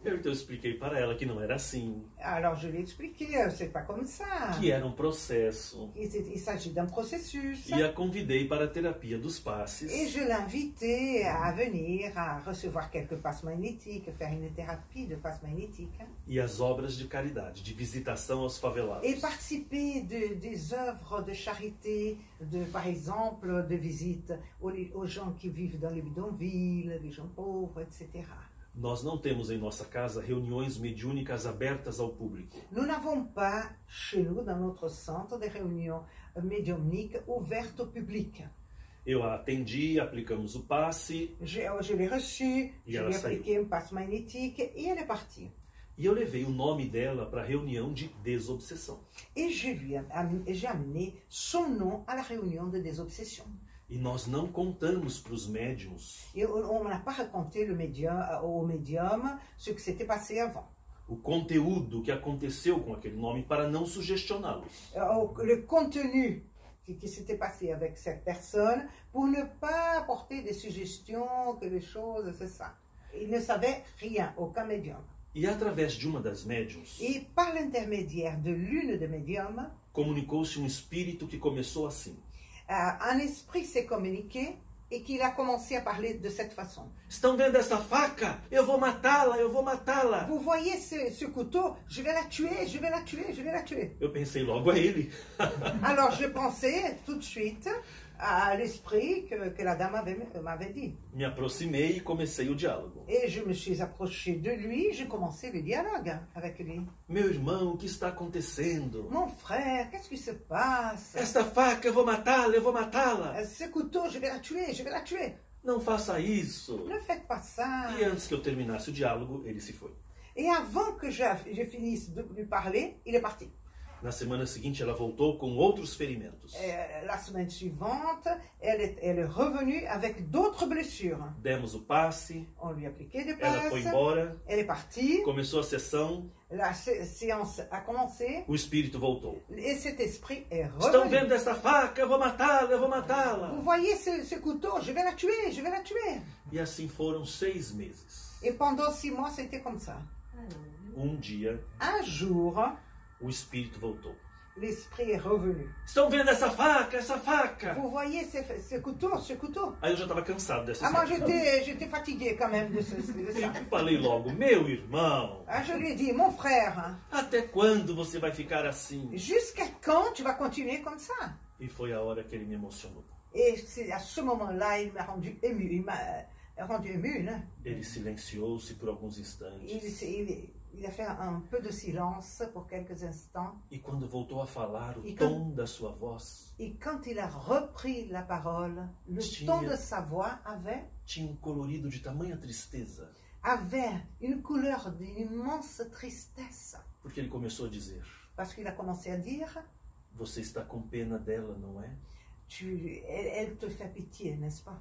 Speaker 2: eu então expliquei para ela que não era assim,
Speaker 1: Alors je lui ai expliqué, c'est pas comme ça.
Speaker 2: que era um processo.
Speaker 1: Il s'agit d'un processus.
Speaker 2: E a convidei para a terapia dos
Speaker 1: Et
Speaker 2: passes.
Speaker 1: je l'invitais à venir, à recevoir quelques passes magnétiques, faire une thérapie de passes magnétiques.
Speaker 2: E as obras de caridade, de visitação aos favelados.
Speaker 1: Et participer des œuvres de charité, par exemple, de visite aux gens qui vivent dans les bidonvilles, les gens pauvres, etc.
Speaker 2: Nós não temos em nossa casa reuniões mediúnicas abertas ao público.
Speaker 1: Nous n'avons pas, chez nous, dans notre centre, des réunions médiumniques ouvertes au public.
Speaker 2: Eu a atendi, aplicamos o passe
Speaker 1: Je l'ai reçue, je
Speaker 2: ela
Speaker 1: lui ai
Speaker 2: saiu.
Speaker 1: appliqué une passe magnétique et elle est partie.
Speaker 2: e eu levei o nome dela para a reunião de desobsessão.
Speaker 1: Et j'ai amené son nom à la réunion de désobsession.
Speaker 2: E nós não contamos para os médiums
Speaker 1: Et on n'a pas raconté au médium ce qui s'était passé avant.
Speaker 2: o conteúdo que aconteceu com aquele nome para não sugestioná-los.
Speaker 1: Le contenu qui s'était passé avec cette personne pour ne pas apporter des suggestions, que les choses, c'est ça. Il ne savait rien, aucun médium.
Speaker 2: E através de uma das médiums,
Speaker 1: Et par l'intermédiaire de l'une des médiums,
Speaker 2: comunicou-se um espírito que começou assim:
Speaker 1: un esprit s'est communiqué et qu'il a commencé à parler de cette façon.
Speaker 2: Estão vendo essa faca? Eu vou matá-la, eu vou matá-la.
Speaker 1: Vous voyez ce couteau? Je vais la tuer, je vais la tuer, je vais la tuer.
Speaker 2: Eu pensei logo a ele.
Speaker 1: Alors je pensais tout de suite à l'esprit que la dame m'avait dit.
Speaker 2: Me aproximei e comecei o diálogo.
Speaker 1: Et je me suis approché de lui, j'ai commencé le dialogue avec lui.
Speaker 2: Meu irmão, o que está acontecendo?
Speaker 1: Mon frère, qu'est-ce qui se passe?
Speaker 2: Esta faca, eu vou matá-la, eu vou matá-la.
Speaker 1: Ce couteau, je vais la tuer, je vais la tuer.
Speaker 2: Não faça isso.
Speaker 1: Ne faites pas ça.
Speaker 2: E antes que eu terminasse o diálogo, ele se foi.
Speaker 1: Et avant que je finisse de lui parler, il est parti.
Speaker 2: Na semana seguinte, ela voltou com outros ferimentos.
Speaker 1: La semaine suivante, elle est revenue avec d'autres blessures.
Speaker 2: Demos o passe,
Speaker 1: On lui a appliqué des
Speaker 2: ela
Speaker 1: passes.
Speaker 2: foi embora,
Speaker 1: Elle est partie.
Speaker 2: começou a sessão,
Speaker 1: La séance a commencé.
Speaker 2: o espírito voltou.
Speaker 1: Et cet esprit est
Speaker 2: Estão
Speaker 1: revenu.
Speaker 2: vendo esta faca? Eu vou matá-la, eu vou
Speaker 1: Vous
Speaker 2: matá-la.
Speaker 1: voyez ce couteau? Je vais la tuer, je vais la tuer.
Speaker 2: E assim foram 6 meses.
Speaker 1: Et pendant 6 mois, c'était comme ça.
Speaker 2: Um dia,
Speaker 1: Un jour,
Speaker 2: o espírito voltou.
Speaker 1: l'esprit est revenu.
Speaker 2: Estão vendo essa faca? Essa faca?
Speaker 1: Vous voyez ce couteau, ce couteau?
Speaker 2: Aí eu já estava cansado dessa
Speaker 1: Ah, moi,
Speaker 2: história.
Speaker 1: j'étais fatigué quand même de ça.
Speaker 2: Eu falei logo, meu irmão,
Speaker 1: Ah, je lui ai dit, mon frère, hein,
Speaker 2: até quando você vai ficar assim?
Speaker 1: jusqu'à quand tu vas continuer comme ça?
Speaker 2: E foi a hora que ele me emocionou.
Speaker 1: Et c'est à ce moment-là, il m'a rendu ému. Il m'a rendu ému, né?
Speaker 2: Ele silenciou-se por alguns instantes.
Speaker 1: Il a fait un peu de silence pour quelques instants.
Speaker 2: E quando voltou a falar, o
Speaker 1: E
Speaker 2: tom da sua voz
Speaker 1: Et quand il a repris la parole, le
Speaker 2: Tinha-
Speaker 1: ton de sa voix
Speaker 2: tinha um colorido de tamanha tristeza.
Speaker 1: avait une couleur d'une immense tristesse.
Speaker 2: Porque ele começou a dizer,
Speaker 1: Parce qu'il a commencé à dire,
Speaker 2: você está com pena dela, não é?
Speaker 1: elle te fait pitié, n'est-ce pas?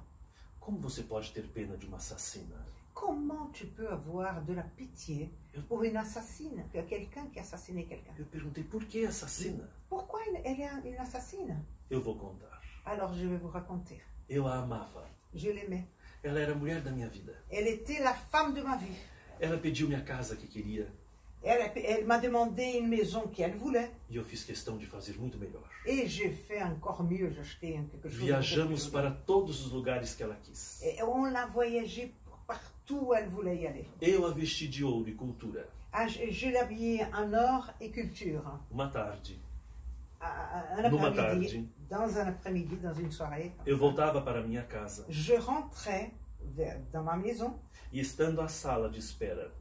Speaker 2: Como você pode ter pena de uma assassina?
Speaker 1: Comment tu peux avoir de la pitié pour une assassine, quelqu'un qui a assassiné quelqu'un?
Speaker 2: Eu perguntei, por que assassina?
Speaker 1: Pourquoi elle est une assassine?
Speaker 2: Eu vou contar.
Speaker 1: Alors je vais vous raconter.
Speaker 2: Eu a amava.
Speaker 1: Je l'aimais.
Speaker 2: Ela era a mulher da minha vida.
Speaker 1: Elle était la femme de ma vie.
Speaker 2: Ela pediu-me a casa que queria
Speaker 1: Elle m'a demandé une maison qu'elle voulait.
Speaker 2: e eu fiz questão de fazer muito melhor.
Speaker 1: Et j'ai fait encore mieux, j'ai acheté quelque chose.
Speaker 2: Viajamos para todos os lugares que ela quis.
Speaker 1: Et on l'a voyagé partout où elle voulait y aller.
Speaker 2: Eu a vesti de ouro e cultura.
Speaker 1: Ah, je l'ai habillée en or et culture.
Speaker 2: Uma tarde,
Speaker 1: Un
Speaker 2: Numa
Speaker 1: après-midi,
Speaker 2: tarde.
Speaker 1: dans un après-midi, dans une soirée.
Speaker 2: eu voltava para minha casa
Speaker 1: Je rentrais dans ma maison
Speaker 2: e, estando à sala de espera,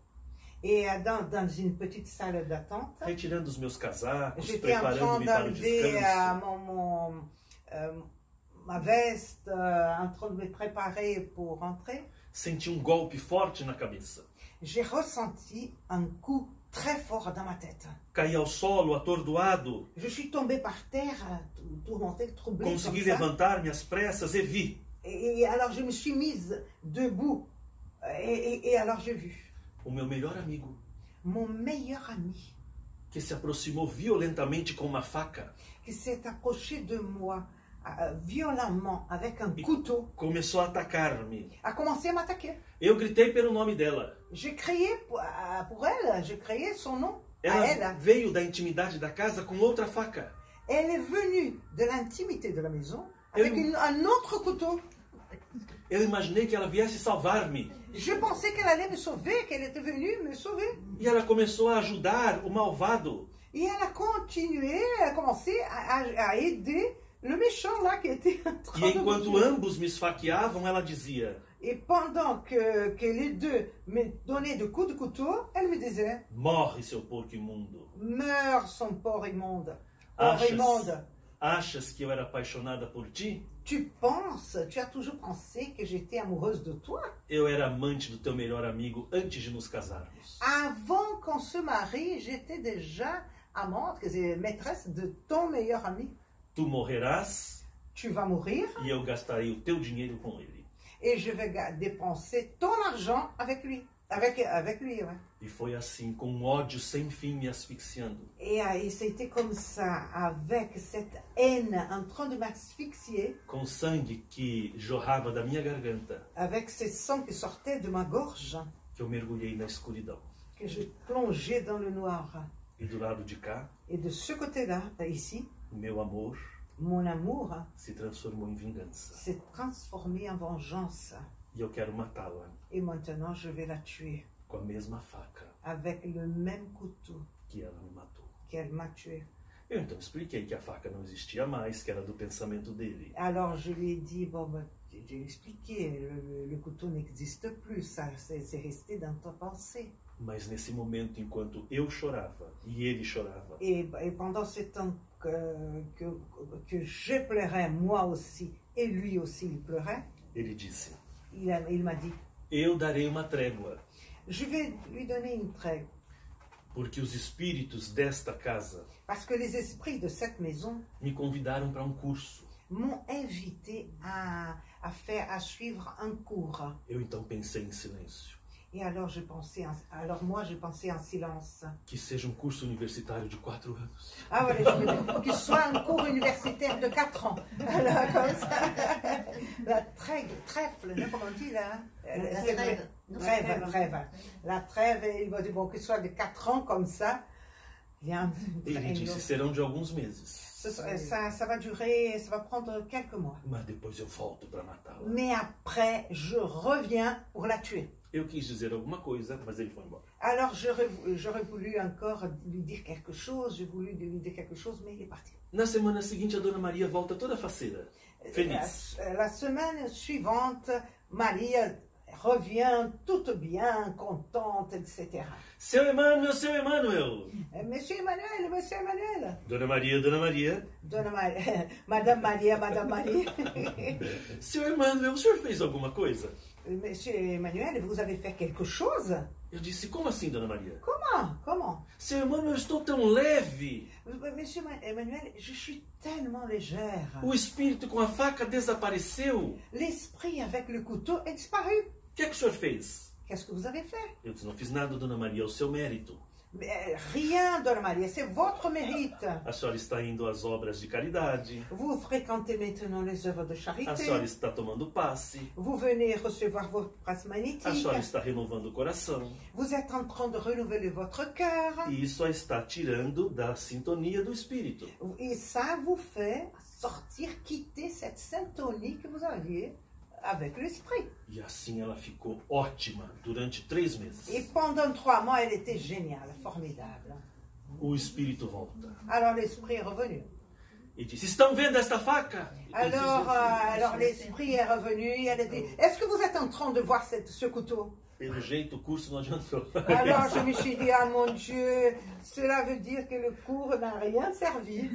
Speaker 1: et dans une petite salle d'attente,
Speaker 2: retirando os meus casacos,
Speaker 1: j'étais en train
Speaker 2: preparando-me para o
Speaker 1: d'enlever
Speaker 2: descanso,
Speaker 1: ma veste, en train de me préparer pour rentrer.
Speaker 2: senti um golpe forte na cabeça.
Speaker 1: J'ai ressenti un coup très fort dans ma tête.
Speaker 2: Caí ao solo, atordoado,
Speaker 1: Je suis tombée par terre, tourmentée, troublée
Speaker 2: consegui
Speaker 1: comme ça.
Speaker 2: levantar-me às pressas e vi.
Speaker 1: Et alors je me suis mise debout. Et alors j'ai vu
Speaker 2: O meu melhor amigo,
Speaker 1: mon meilleur ami
Speaker 2: que se aproximou violentamente com uma faca,
Speaker 1: qui s'est approché de moi violemment avec un couteau,
Speaker 2: começou a atacar-me.
Speaker 1: a commencé à m'attaquer.
Speaker 2: Eu gritei pelo nome dela.
Speaker 1: J'ai crié pour elle, j'ai crié son nom à
Speaker 2: Ela
Speaker 1: elle.
Speaker 2: veio da intimidade da casa com outra faca.
Speaker 1: Elle est venue de l'intimité de la maison avec un autre couteau.
Speaker 2: Eu imaginei que ela viesse salvar-me.
Speaker 1: Je pensais qu'elle allait me sauver, qu'elle était venue me sauver.
Speaker 2: E ela começou a ajudar o malvado.
Speaker 1: Et elle a continué, elle a commencé à aider le méchant là qui était en train
Speaker 2: E
Speaker 1: de me
Speaker 2: enquanto
Speaker 1: tuer.
Speaker 2: ambos me esfaqueavam, ela dizia:
Speaker 1: Et pendant que les deux me donnaient de coups de couteau, elle me disait,
Speaker 2: morre, seu porco imundo.
Speaker 1: meurs son porc immonde. Porc immonde.
Speaker 2: Achas que eu era apaixonada por ti?
Speaker 1: Tu as toujours pensé que j'étais amoureuse de toi?
Speaker 2: Eu era amante do teu melhor amigo antes de nos casarmos.
Speaker 1: Avant qu'on se marie, j'étais déjà amante, maîtresse de ton meilleur ami.
Speaker 2: Tu morrerás
Speaker 1: Tu vas mourir
Speaker 2: e eu gastarei o teu dinheiro com ele.
Speaker 1: et je vais dépenser ton argent avec lui. Avec lui, ouais.
Speaker 2: E foi assim, com um ódio sem fim me asfixiando.
Speaker 1: Et c'était comme ça, avec cette haine en train de m'asphyxier,
Speaker 2: Com sangue que jorrava da minha garganta,
Speaker 1: avec ce sang qui sortait de ma gorge,
Speaker 2: que eu mergulhei na escuridão.
Speaker 1: que je plongeais dans le noir.
Speaker 2: E do lado de cá,
Speaker 1: Et de ce côté-là, ici,
Speaker 2: meu amor
Speaker 1: mon amour
Speaker 2: se transformou em vingança.
Speaker 1: s'est transformé en vengeance.
Speaker 2: E eu quero matá-la
Speaker 1: Et maintenant, je vais la tuer
Speaker 2: com a mesma faca
Speaker 1: avec le même couteau
Speaker 2: que ela me matou.
Speaker 1: qu'elle m'a tué.
Speaker 2: Eu então expliquei que a faca não existia mais, que era do pensamento dele.
Speaker 1: Alors, je lui ai dit, bon, ben, j'ai expliqué, le couteau n'existe plus, ça, c'est resté dans ta pensée.
Speaker 2: Mas nesse momento, enquanto eu chorava e ele chorava,
Speaker 1: Et pendant ce temps que je pleurais, moi aussi, et lui aussi, il pleurait,
Speaker 2: ele disse:
Speaker 1: il m'a dit,
Speaker 2: eu darei uma trégua.
Speaker 1: je vais lui donner une trêve.
Speaker 2: Porque os espíritos desta casa
Speaker 1: Parce que les esprits de cette maison
Speaker 2: me convidaram para curso.
Speaker 1: m'ont invité à suivre un cours.
Speaker 2: Eu então pensei em silêncio.
Speaker 1: Et alors, moi, j'ai pensé en silence.
Speaker 2: Que seja curso universitário de 4 anos.
Speaker 1: Ah voilà, je me dis, qu'il soit un cours universitaire de 4 ans. Alors, comme ça. La trêve, non, comment on dit là? Trêve. La trêve, il va dire, bon, qu'il soit de 4 ans comme ça.
Speaker 2: Ele disse, serão de alguns meses.
Speaker 1: Ça va durer, ça va prendre quelques mois.
Speaker 2: Mas depois eu volto para matá-la.
Speaker 1: Mais après, je reviens pour la tuer.
Speaker 2: Eu quis dizer alguma coisa, mas ele foi embora.
Speaker 1: Alors j'aurais voulu encore lui dire quelque chose, j'ai voulu lui dire quelque chose, mais il est parti.
Speaker 2: Na semana seguinte, a Dona Maria volta toda faceira, feliz.
Speaker 1: La semaine suivante, Maria revient toute bien, contente, etc.
Speaker 2: Seu Emmanuel, seu Emmanuel.
Speaker 1: Monsieur Emmanuel.
Speaker 2: Dona Maria, Dona Maria.
Speaker 1: Madame Maria.
Speaker 2: Seu Emmanuel, o senhor fez alguma coisa?
Speaker 1: Monsieur Emmanuel, vous avez fait quelque chose?
Speaker 2: Eu disse, como assim, Dona Maria?
Speaker 1: Comment?
Speaker 2: Seu Emmanuel, eu estou tão leve.
Speaker 1: Monsieur Emmanuel, je suis tellement légère.
Speaker 2: O espírito com a faca desapareceu.
Speaker 1: L'esprit avec le couteau est disparu.
Speaker 2: O que é que o senhor fez?
Speaker 1: Qu'est-ce que vous avez fait?
Speaker 2: Eu disse, não fiz nada, Dona Maria, é o seu mérito.
Speaker 1: Rien, Dona Maria, c'est votre mérite.
Speaker 2: A senhora está indo às obras de caridade.
Speaker 1: Vous fréquentez maintenant les œuvres de charité.
Speaker 2: A senhora está tomando passe.
Speaker 1: Vous venez recevoir vos grâces
Speaker 2: A
Speaker 1: magnétiques.
Speaker 2: senhora está renovando o coração.
Speaker 1: Vous êtes en train de renouveler votre cœur.
Speaker 2: E isso a está tirando da sintonia do espírito.
Speaker 1: Et ça vous fait sortir, quitter cette syntonie que vous aviez avec l'esprit.
Speaker 2: E assim ela ficou ótima durante 3 meses.
Speaker 1: Et pendant 3 mois, elle était géniale, formidable.
Speaker 2: O espírito volta.
Speaker 1: Alors l'esprit est revenu.
Speaker 2: E disse, estão vendo esta faca?
Speaker 1: Alors l'esprit est revenu et elle a dit, est-ce que vous êtes en train de voir ce couteau?
Speaker 2: Pelo jeito, o curso não adiantou.
Speaker 1: Alors je me suis dit, ah mon Dieu, cela veut dire que le cours n'a rien servi.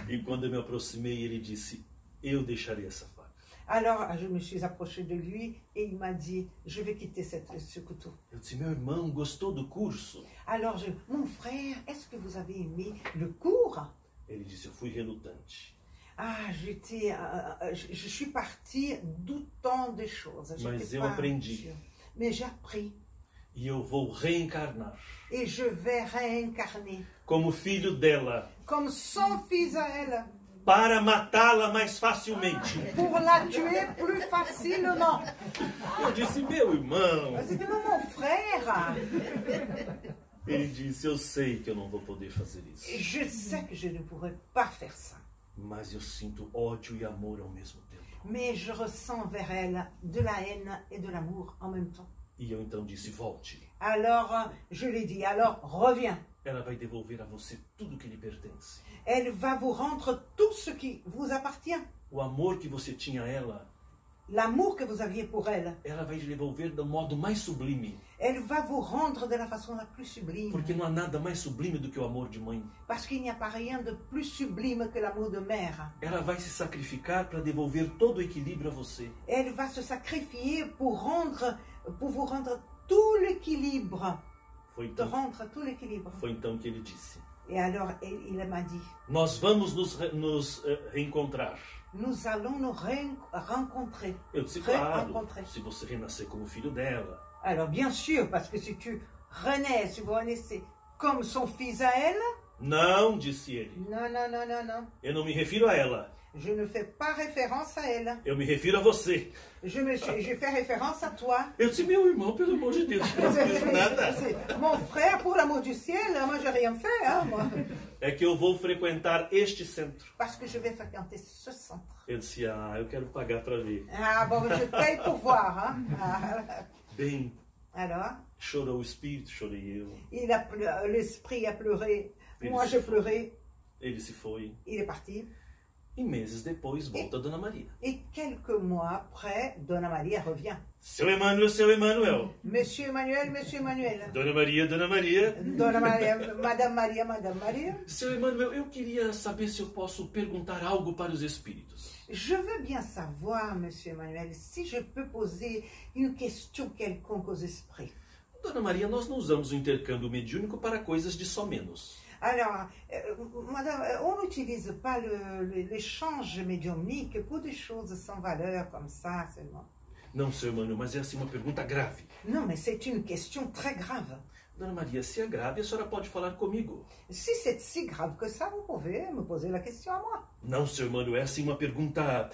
Speaker 2: E quando eu me aproximei, ele disse, eu deixarei essa faca.
Speaker 1: Alors je me suis approchée de lui et il m'a dit, je vais quitter ce couteau.
Speaker 2: Eu disse, meu irmão, gostou do curso?
Speaker 1: Alors mon frère, est-ce que vous avez aimé le cours?
Speaker 2: Ele disse, eu fui relutante.
Speaker 1: Ah, je suis partie doutant des choses.
Speaker 2: Mas eu aprendi.
Speaker 1: Mais j'ai appris.
Speaker 2: E eu vou reencarnar.
Speaker 1: Et je vais réincarner.
Speaker 2: Como filho dela.
Speaker 1: Comme son fils à elle.
Speaker 2: Para matá-la mais facilmente.
Speaker 1: Pour la tuer plus facilement.
Speaker 2: Eu disse, meu irmão.
Speaker 1: C'était mon frère.
Speaker 2: Ele disse, eu sei que eu não vou poder fazer isso.
Speaker 1: Je sais que je ne pourrais pas faire ça.
Speaker 2: Mas eu sinto ódio e amor ao mesmo tempo.
Speaker 1: Mais je ressens vers elle de la haine et de l'amour en même temps.
Speaker 2: E eu então disse, volte.
Speaker 1: Alors, je lui ai dit, alors reviens.
Speaker 2: Ela vai devolver a você tudo que lhe pertence.
Speaker 1: Elle va vous rendre tout ce qui vous appartient.
Speaker 2: O amor que você tinha a ela,
Speaker 1: l'amour que vous aviez pour elle,
Speaker 2: ela vai lhe devolver do modo mais sublime.
Speaker 1: Elle va vous rendre de la façon la plus sublime.
Speaker 2: Porque não há nada mais sublime do que o amor de mãe.
Speaker 1: Parce qu'il n'y a pas rien de plus sublime que l'amour de mère.
Speaker 2: Ela vai se sacrificar para devolver todo o equilíbrio a você.
Speaker 1: Elle va se sacrifier pour vous rendre tout l'équilibre.
Speaker 2: Foi então,
Speaker 1: rendre tout l'équilibre.
Speaker 2: Foi então que ele disse.
Speaker 1: Et alors il m'a dit.
Speaker 2: Nós vamos nos reencontrar.
Speaker 1: Nous allons nous rencontrer.
Speaker 2: Eu disse, claro, se você renascer como filho dela.
Speaker 1: Alors bien sûr, parce que si tu renais, si vous renaissez comme son fils à elle.
Speaker 2: Não, disse ele.
Speaker 1: Non.
Speaker 2: Eu não me refiro a ela.
Speaker 1: Je ne fais pas référence à elle.
Speaker 2: Eu me refiro a você.
Speaker 1: Je fais référence à toi.
Speaker 2: Eu disse, meu irmão, pelo amor de Deus, eu não fiz nada.
Speaker 1: Mon frère, pour l'amour du ciel, moi j'ai rien fait, hein, moi.
Speaker 2: É que eu vou frequentar este centro.
Speaker 1: Parce que je vais fréquenter ce centre.
Speaker 2: Eu disse, eu quero pagar para ver.
Speaker 1: Ah, bon, je paye pour voir, hein. Ah.
Speaker 2: Bem,
Speaker 1: alors,
Speaker 2: chorou o espírito, chorei eu.
Speaker 1: L'esprit a pleuré, moi j'ai pleuré.
Speaker 2: Ele se foi.
Speaker 1: Il est parti.
Speaker 2: E meses depois volta Dona Maria.
Speaker 1: Et quelques mois après, Dona Maria revient.
Speaker 2: Seu Emmanuel, seu Emmanuel.
Speaker 1: Monsieur Emmanuel, monsieur Emmanuel.
Speaker 2: Dona Maria, Dona Maria.
Speaker 1: Dona Maria, Madame Maria, Madame Maria.
Speaker 2: Seu Emmanuel, eu queria saber se eu posso perguntar algo para os espíritos.
Speaker 1: Je veux bien savoir, monsieur Emmanuel, si je peux poser une question quelconque aux esprits.
Speaker 2: Dona Maria, nós não usamos o intercâmbio mediúnico para coisas de só menos.
Speaker 1: Alors, madame, on n'utilise pas l'échange médiumnique pour des choses sans valeur comme ça seulement.
Speaker 2: Não, seu Emmanuel, mas é assim uma pergunta grave.
Speaker 1: Non, mais c'est une question très grave.
Speaker 2: Dona Maria, se é grave, a senhora pode falar comigo.
Speaker 1: Si c'est si grave que ça, vous pouvez me poser la question à moi.
Speaker 2: Não, seu Emmanuel, é assim uma pergunta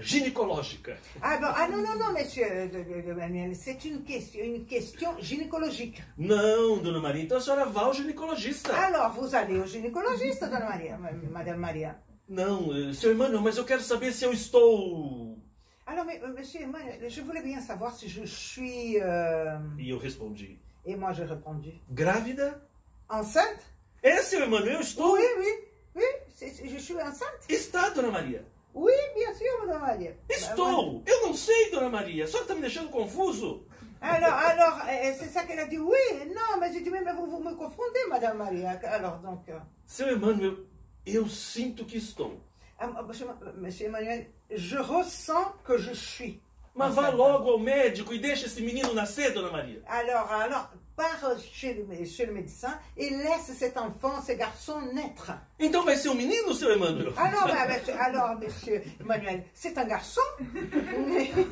Speaker 2: ginecológica.
Speaker 1: Non, monsieur Manuel, c'est une question gynécologique.
Speaker 2: Não, Dona Maria, então a senhora vá ao ginecologista.
Speaker 1: Alors, vous allez au gynécologiste, Dona Maria, Madame Maria.
Speaker 2: Não, seu Emmanuel, mas eu quero saber se eu estou...
Speaker 1: Alors, mais, monsieur Emmanuel, je voulais bien savoir si je suis...
Speaker 2: E eu respondi.
Speaker 1: Et moi, j'ai répondu.
Speaker 2: Grávida?
Speaker 1: Enceinte?
Speaker 2: É, seu Emmanuel, eu estou...
Speaker 1: Oui, je suis enceinte.
Speaker 2: Está, Dona Maria.
Speaker 1: Oui, bien sûr, Madame Maria.
Speaker 2: Estou! Eu não sei, Dona Maria. A senhora está me deixando confuso.
Speaker 1: Alors, c'est ça qu'elle a dit. Oui, non, mais j'ai dit, mais vous me confondez, Madame Maria. Alors, donc...
Speaker 2: Seu Emmanuel, eu sinto que estou.
Speaker 1: Monsieur Emmanuel, je ressens que je suis.
Speaker 2: Mas vá logo ao médico e deixe esse menino nascer, Dona Maria.
Speaker 1: Alors, pars chez le médecin et laisse cet enfant, ce garçon naître.
Speaker 2: Então vai ser um menino, seu Emmanuel?
Speaker 1: Alors, monsieur Emmanuel, c'est un garçon?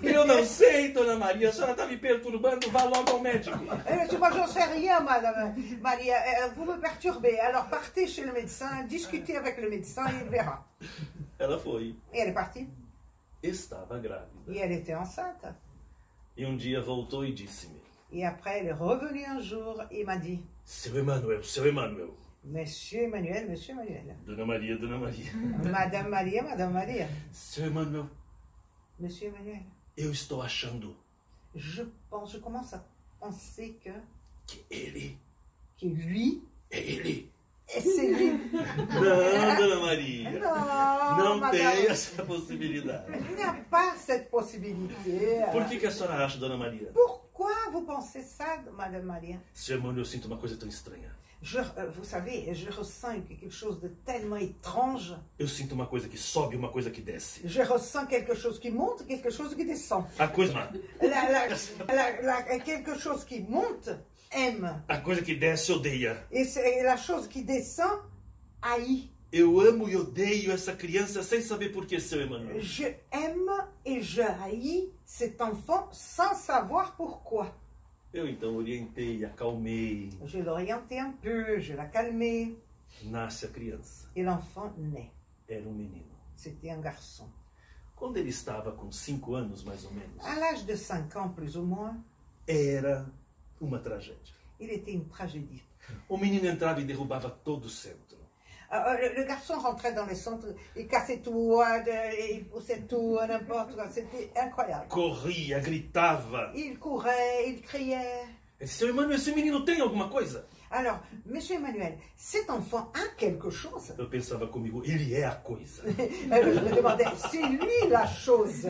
Speaker 2: Eu não sei, Dona Maria. A senhora está me perturbando. Vá logo ao médico.
Speaker 1: Moi, j'en sais rien, Madame Maria. Vous me perturbez. Alors, partez chez le médecin, discutez avec le médecin et il verra.
Speaker 2: Ela foi.
Speaker 1: Et elle est partie.
Speaker 2: Estava grávida.
Speaker 1: Et elle était enceinte.
Speaker 2: E um dia voltou e disse-me:
Speaker 1: Et après, elle est revenue un jour et m'a dit:
Speaker 2: Seu Emmanuel, seu Emmanuel.
Speaker 1: Monsieur Emmanuel, Monsieur Emmanuel.
Speaker 2: Dona Maria, Dona Maria.
Speaker 1: Madame Maria, Madame Maria.
Speaker 2: Seu Emmanuel,
Speaker 1: Monsieur Emmanuel.
Speaker 2: eu estou achando
Speaker 1: Je commence à penser que
Speaker 2: ele.
Speaker 1: lui,
Speaker 2: É ele.
Speaker 1: et c'est lui.
Speaker 2: Não, Dona Maria.
Speaker 1: Não,
Speaker 2: Não tem
Speaker 1: madame.
Speaker 2: essa possibilidade.
Speaker 1: Il n'y a pas cette possibilité.
Speaker 2: Por que a senhora acha, Dona Maria?
Speaker 1: Pourquoi vous pensez ça, Madame Maria?
Speaker 2: Seu Emmanuel, eu sinto uma coisa tão estranha.
Speaker 1: Vous savez, je ressens quelque chose de tellement étrange.
Speaker 2: Eu sinto uma coisa que sobe, uma coisa que desce.
Speaker 1: Je ressens quelque chose qui monte, quelque chose qui descend.
Speaker 2: A coisa,
Speaker 1: Quelque chose qui monte aime.
Speaker 2: a coisa que desce odeia.
Speaker 1: Et la chose qui descend haït.
Speaker 2: Eu amo e odeio essa criança sem saber por que, seu Emmanuel.
Speaker 1: Je aime et je haïs cet enfant sans savoir pourquoi.
Speaker 2: Eu então orientei, acalmei.
Speaker 1: Je l'orientais un peu, je la calmais.
Speaker 2: Nasce a criança.
Speaker 1: Et l'enfant naît.
Speaker 2: Era um menino.
Speaker 1: C'était un garçon.
Speaker 2: Quando ele estava com 5 anos, mais ou menos,
Speaker 1: À l'âge de 5 ans, plus ou moins,
Speaker 2: era uma tragédia.
Speaker 1: il était une tragédie.
Speaker 2: O menino entrava e derrubava todo o centro.
Speaker 1: Le garçon rentrait dans les centres, il cassait tout, il poussait tout, n'importe quoi. C'était incroyable.
Speaker 2: Corria, gritava.
Speaker 1: Il courait, il criait.
Speaker 2: Seu Emmanuel, esse menino tem alguma coisa?
Speaker 1: Alors, Monsieur Emmanuel, cet enfant a quelque chose.
Speaker 2: Eu pensava comigo, ele é a coisa.
Speaker 1: Je me demandais, c'est lui la chose.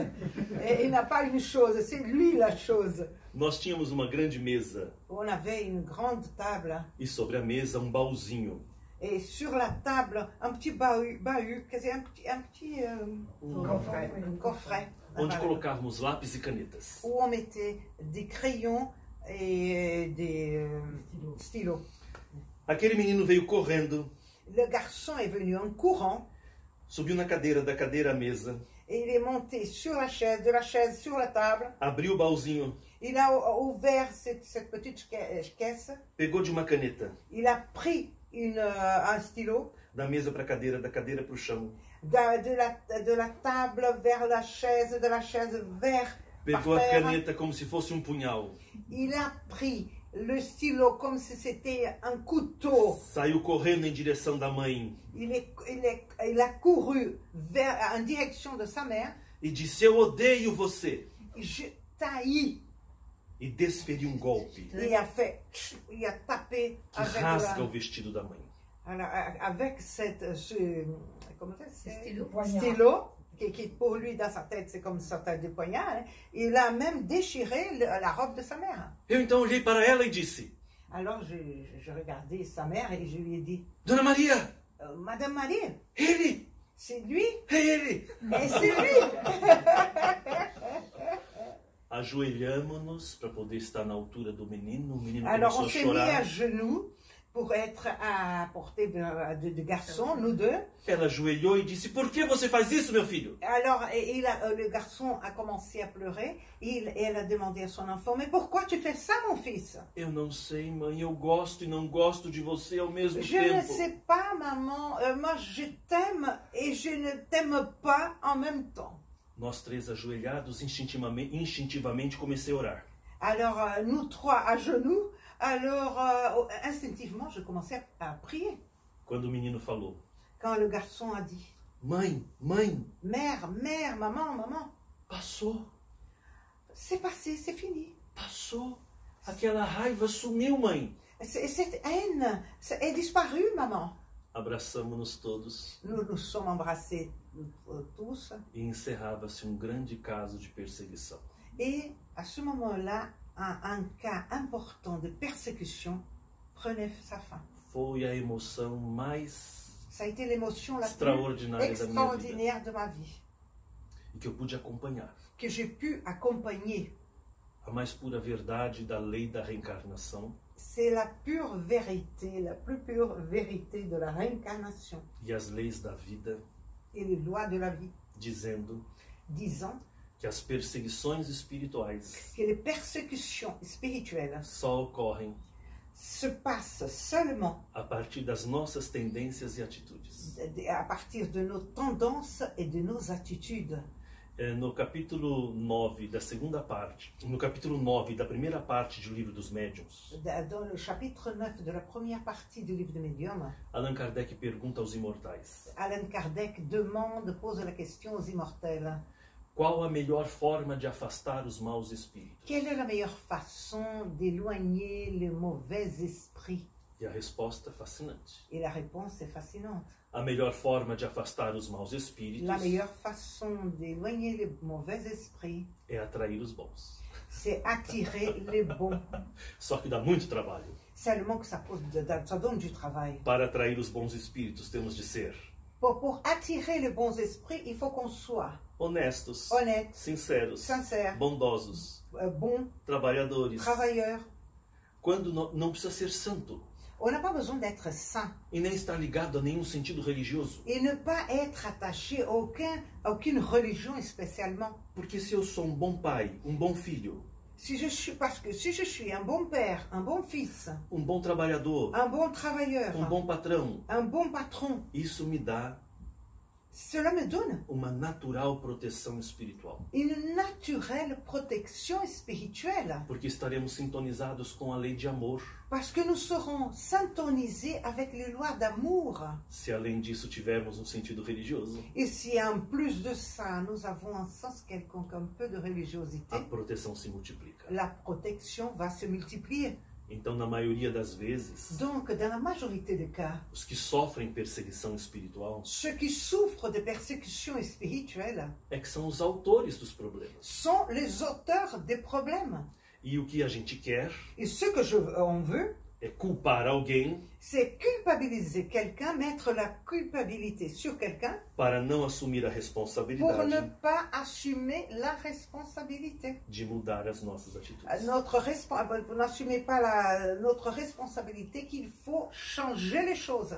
Speaker 1: Et il n'a pas une chose, c'est lui la chose.
Speaker 2: Nós tínhamos uma grande mesa
Speaker 1: On avait une grande table.
Speaker 2: e sobre a mesa um baúzinho.
Speaker 1: Et sur la table, un petit bahut, quer un petit coffret.
Speaker 2: Onde colocávamos lápis e canetas.
Speaker 1: Où on mettait des crayons et des stylos.
Speaker 2: Aquele menino veio correndo,
Speaker 1: Le garçon est venu en courant
Speaker 2: subiu na cadeira, da cadeira à mesa,
Speaker 1: et il est monté sur la chaise, de la chaise sur la table.
Speaker 2: abriu o baúzinho,
Speaker 1: Il a ouvert cette petite caisse.
Speaker 2: pegou de uma caneta,
Speaker 1: Il a pris un stylo
Speaker 2: da mesa para a cadeira, da cadeira para o chão.
Speaker 1: de la table vers la chaise, de la chaise vers
Speaker 2: Pegou a
Speaker 1: par terre.
Speaker 2: caneta como se fosse um punhal.
Speaker 1: Il a pris le stylo comme si c'était un couteau.
Speaker 2: Saiu correndo em direção da mãe
Speaker 1: Il a couru en direction de sa mère.
Speaker 2: e disse: Eu odeio você.
Speaker 1: Je t'haïs.
Speaker 2: E desferiu um golpe
Speaker 1: Il a tapé
Speaker 2: que rasga o vestido da mãe.
Speaker 1: avec comment
Speaker 3: Stylo.
Speaker 1: stylo qui pour lui dans sa tête c'est comme sa tête de poignard. Hein. Il a même déchiré la robe de sa mère.
Speaker 2: Eu então olhei para ela e disse:
Speaker 1: Alors je regardais sa mère et je lui ai dit:
Speaker 2: Dona Maria,
Speaker 1: Madame Marie,
Speaker 2: ele,
Speaker 1: c'est lui.
Speaker 2: é ele.
Speaker 1: Et c'est lui.
Speaker 2: Ajoelhamos-nos para poder estar na altura do menino. O menino
Speaker 1: Alors
Speaker 2: começou
Speaker 1: on
Speaker 2: a
Speaker 1: s'est mis à
Speaker 2: chorar.
Speaker 1: genoux pour être à portée de garçon, nous deux.
Speaker 2: Ela ajoelhou e disse: Por que você faz isso, meu filho?
Speaker 1: Alors le garçon a commencé à pleurer et elle a demandé à son enfant, mais pourquoi tu fais ça, mon fils?
Speaker 2: Eu não sei, mãe. Eu gosto e não gosto de você ao mesmo
Speaker 1: Je ne
Speaker 2: tempo.
Speaker 1: sais pas, maman. Moi, je t'aime et je ne t'aime pas en même temps.
Speaker 2: Nós três ajoelhados, instintivamente comecei a orar.
Speaker 1: Alors, nous trois à genoux, alors instinctivement, je commençais à prier.
Speaker 2: Quando o menino falou:
Speaker 1: Quand le garçon a dit,
Speaker 2: Mãe, mãe,
Speaker 1: mère, mère, maman, maman,
Speaker 2: passou,
Speaker 1: c'est passé, c'est fini.
Speaker 2: passou. Aquela raiva sumiu, mãe.
Speaker 1: Cette haine est disparue, maman.
Speaker 2: Abraçamos-nos todos
Speaker 1: Nous nous sommes embrassés tous.
Speaker 2: e encerrava-se grande caso de perseguição.
Speaker 1: Et à ce moment-là, un cas important de persécution prenait sa fin.
Speaker 2: Foi a emoção mais
Speaker 1: Ça a été l'émotion la plus
Speaker 2: extraordinária da minha vida
Speaker 1: extraordinaire de ma vie,
Speaker 2: e que eu pude acompanhar.
Speaker 1: que j'ai pu accompagner.
Speaker 2: A mais pura verdade da lei da reencarnação
Speaker 1: C'est la pure vérité, la plus pure vérité de la réincarnation
Speaker 2: e as leis da vida,
Speaker 1: et les lois de la vie,
Speaker 2: dizendo
Speaker 1: disant
Speaker 2: que as perseguições espirituais
Speaker 1: que les persécutions spirituelles
Speaker 2: só ocorrem
Speaker 1: se passent seulement
Speaker 2: a partir das nossas tendências e atitudes.
Speaker 1: à partir de nos tendances et de nos attitudes.
Speaker 2: No capítulo 9 da segunda parte, no capítulo 9 da primeira parte do Livro dos Médiuns,
Speaker 1: Dans le chapitre 9 de la première partie du livre de Médium,
Speaker 2: Allan Kardec pergunta aos imortais:
Speaker 1: Allan Kardec pose la question aux immortels.
Speaker 2: qual a melhor forma de afastar os maus espíritos?
Speaker 1: Quelle est la meilleure façon d'éloigner les mauvais esprits?
Speaker 2: E a resposta é fascinante.
Speaker 1: Et la réponse est fascinante.
Speaker 2: A melhor forma de afastar os maus espíritos
Speaker 1: La meilleure façon d'éloigner les mauvais esprits,
Speaker 2: é atrair os bons.
Speaker 1: c'est attirer les bons.
Speaker 2: Só que dá muito trabalho.
Speaker 1: Seulement que ça donne du travail.
Speaker 2: Para atrair os bons espíritos, temos de ser
Speaker 1: Pour attirer les bons esprits, il faut qu'on soit
Speaker 2: honestos,
Speaker 1: honnête,
Speaker 2: sinceros,
Speaker 1: sincère,
Speaker 2: bondosos,
Speaker 1: bon,
Speaker 2: trabalhadores.
Speaker 1: travailleur.
Speaker 2: Quando não precisa ser santo
Speaker 1: On n'a pas besoin d'être saint
Speaker 2: e nem estar ligado a nenhum sentido religioso.
Speaker 1: et ne pas être attaché à aucune religion spécialement.
Speaker 2: Porque se eu sou um bom pai, um bom filho,
Speaker 1: Parce que si je suis un bon père, un bon fils,
Speaker 2: um bom trabalhador,
Speaker 1: un bon travailleur,
Speaker 2: um bom patrão,
Speaker 1: un bon patron,
Speaker 2: isso me dá
Speaker 1: cela me donne
Speaker 2: uma natural proteção espiritual.
Speaker 1: une naturelle protection spirituelle.
Speaker 2: Porque estaremos sintonizados com a lei de amor.
Speaker 1: Parce que nous serons syntonisés avec les lois d'amour.
Speaker 2: Se além disso tivermos um sentido religioso,
Speaker 1: Et si en plus de ça, nous avons un sens quelconque, un peu de religiosité,
Speaker 2: a proteção se multiplica.
Speaker 1: la protection va se multiplier.
Speaker 2: Então, na maioria das vezes,
Speaker 1: Donc, dans la majorité des cas,
Speaker 2: os que sofrem perseguição espiritual
Speaker 1: ceux qui souffrent de persécutions spirituelles
Speaker 2: é que são os autores dos problemas.
Speaker 1: sont les auteurs des problèmes.
Speaker 2: E o que a gente quer
Speaker 1: Et ce que on veut,
Speaker 2: é culpar alguém
Speaker 1: c'est culpabiliser quelqu'un, mettre la culpabilité sur quelqu'un
Speaker 2: para não assumir a
Speaker 1: pour ne
Speaker 2: responsabilidade
Speaker 1: pas assumer la responsabilité.
Speaker 2: de mudar as nossas atitudes.
Speaker 1: Vous n'assumez pas notre responsabilité qu'il faut changer les choses.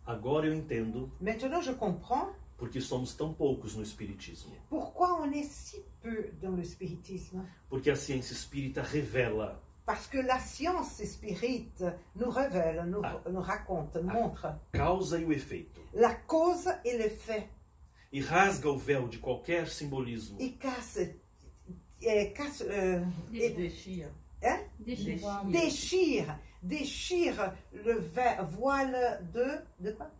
Speaker 2: Agora eu entendo
Speaker 1: Maintenant, je comprends
Speaker 2: porque somos tão poucos no espiritismo.
Speaker 1: pourquoi on est si peu dans le spiritisme.
Speaker 2: Porque a ciência espírita revela
Speaker 1: Parce que la science spirite nous révèle, nous raconte, nous montre
Speaker 2: causa e o efeito.
Speaker 1: la cause et l'effet.
Speaker 2: E rasga o véu de qualquer simbolismo.
Speaker 1: Il casse,
Speaker 3: Déchire.
Speaker 1: hein? Déchire le voile de quoi?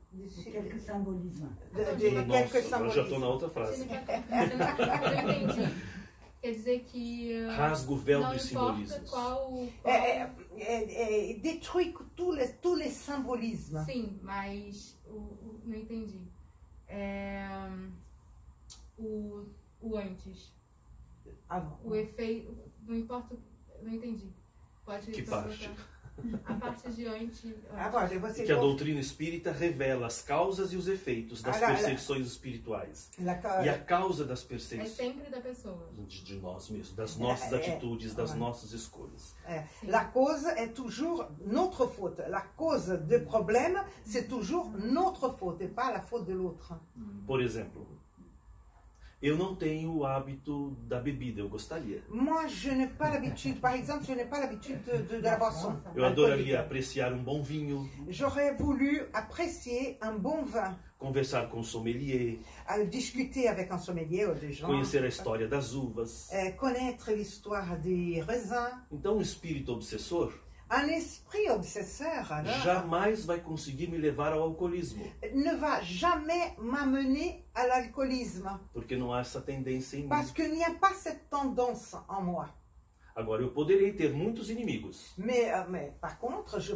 Speaker 3: Quelques symbolismes.
Speaker 1: De
Speaker 2: Nossa,
Speaker 1: quelques
Speaker 2: agora já estou na
Speaker 1: symbolismes.
Speaker 2: outra frase.
Speaker 4: Eu entendi. Quer dizer que
Speaker 2: Rasga o véu
Speaker 4: não
Speaker 2: dos
Speaker 4: importa
Speaker 2: simbolismos.
Speaker 4: qual...
Speaker 1: Détruit tous les symbolismes.
Speaker 4: Sim, mas não entendi. O antes.
Speaker 1: Avant.
Speaker 4: O efeito... Não importa... Não entendi. Pode
Speaker 2: Que
Speaker 4: perguntar.
Speaker 2: parte?
Speaker 4: A parte de onde...
Speaker 1: Agora, você
Speaker 2: Que a doutrina espírita revela as causas e os efeitos das
Speaker 1: Agora,
Speaker 2: perseguições espirituais.
Speaker 1: La-
Speaker 2: E a causa das
Speaker 4: É
Speaker 2: perseguições
Speaker 4: sempre da pessoa.
Speaker 2: de nós mesmos, das nossas atitudes, das nossas escolhas.
Speaker 1: La cause est toujours notre faute. La cause des problèmes, c'est toujours notre faute et pas la faute de l'autre.
Speaker 2: Por exemplo, eu não tenho o hábito da bebida, eu gostaria.
Speaker 1: Moi, je n'ai pas l'habitude, par exemple, je n'ai pas l'habitude de la boisson.
Speaker 2: Eu adoraria apreciar um bom vinho,
Speaker 1: J'aurais voulu apprécier un bon vin,
Speaker 2: conversar com o sommelier,
Speaker 1: discuter avec un sommelier ou des gens,
Speaker 2: conhecer a história das uvas.
Speaker 1: connaître l'histoire des raisins.
Speaker 2: Então, um espírito obsessor
Speaker 1: Un esprit obsesseur, alors,
Speaker 2: jamais vai conseguir me levar ao alcoolismo,
Speaker 1: ne va jamais m'amener à l'alcoolisme,
Speaker 2: porque não há essa tendência em mim.
Speaker 1: parce qu'il n'y a pas cette tendance en moi.
Speaker 2: Agora, eu poderei ter muitos inimigos.
Speaker 1: Mais par contre, je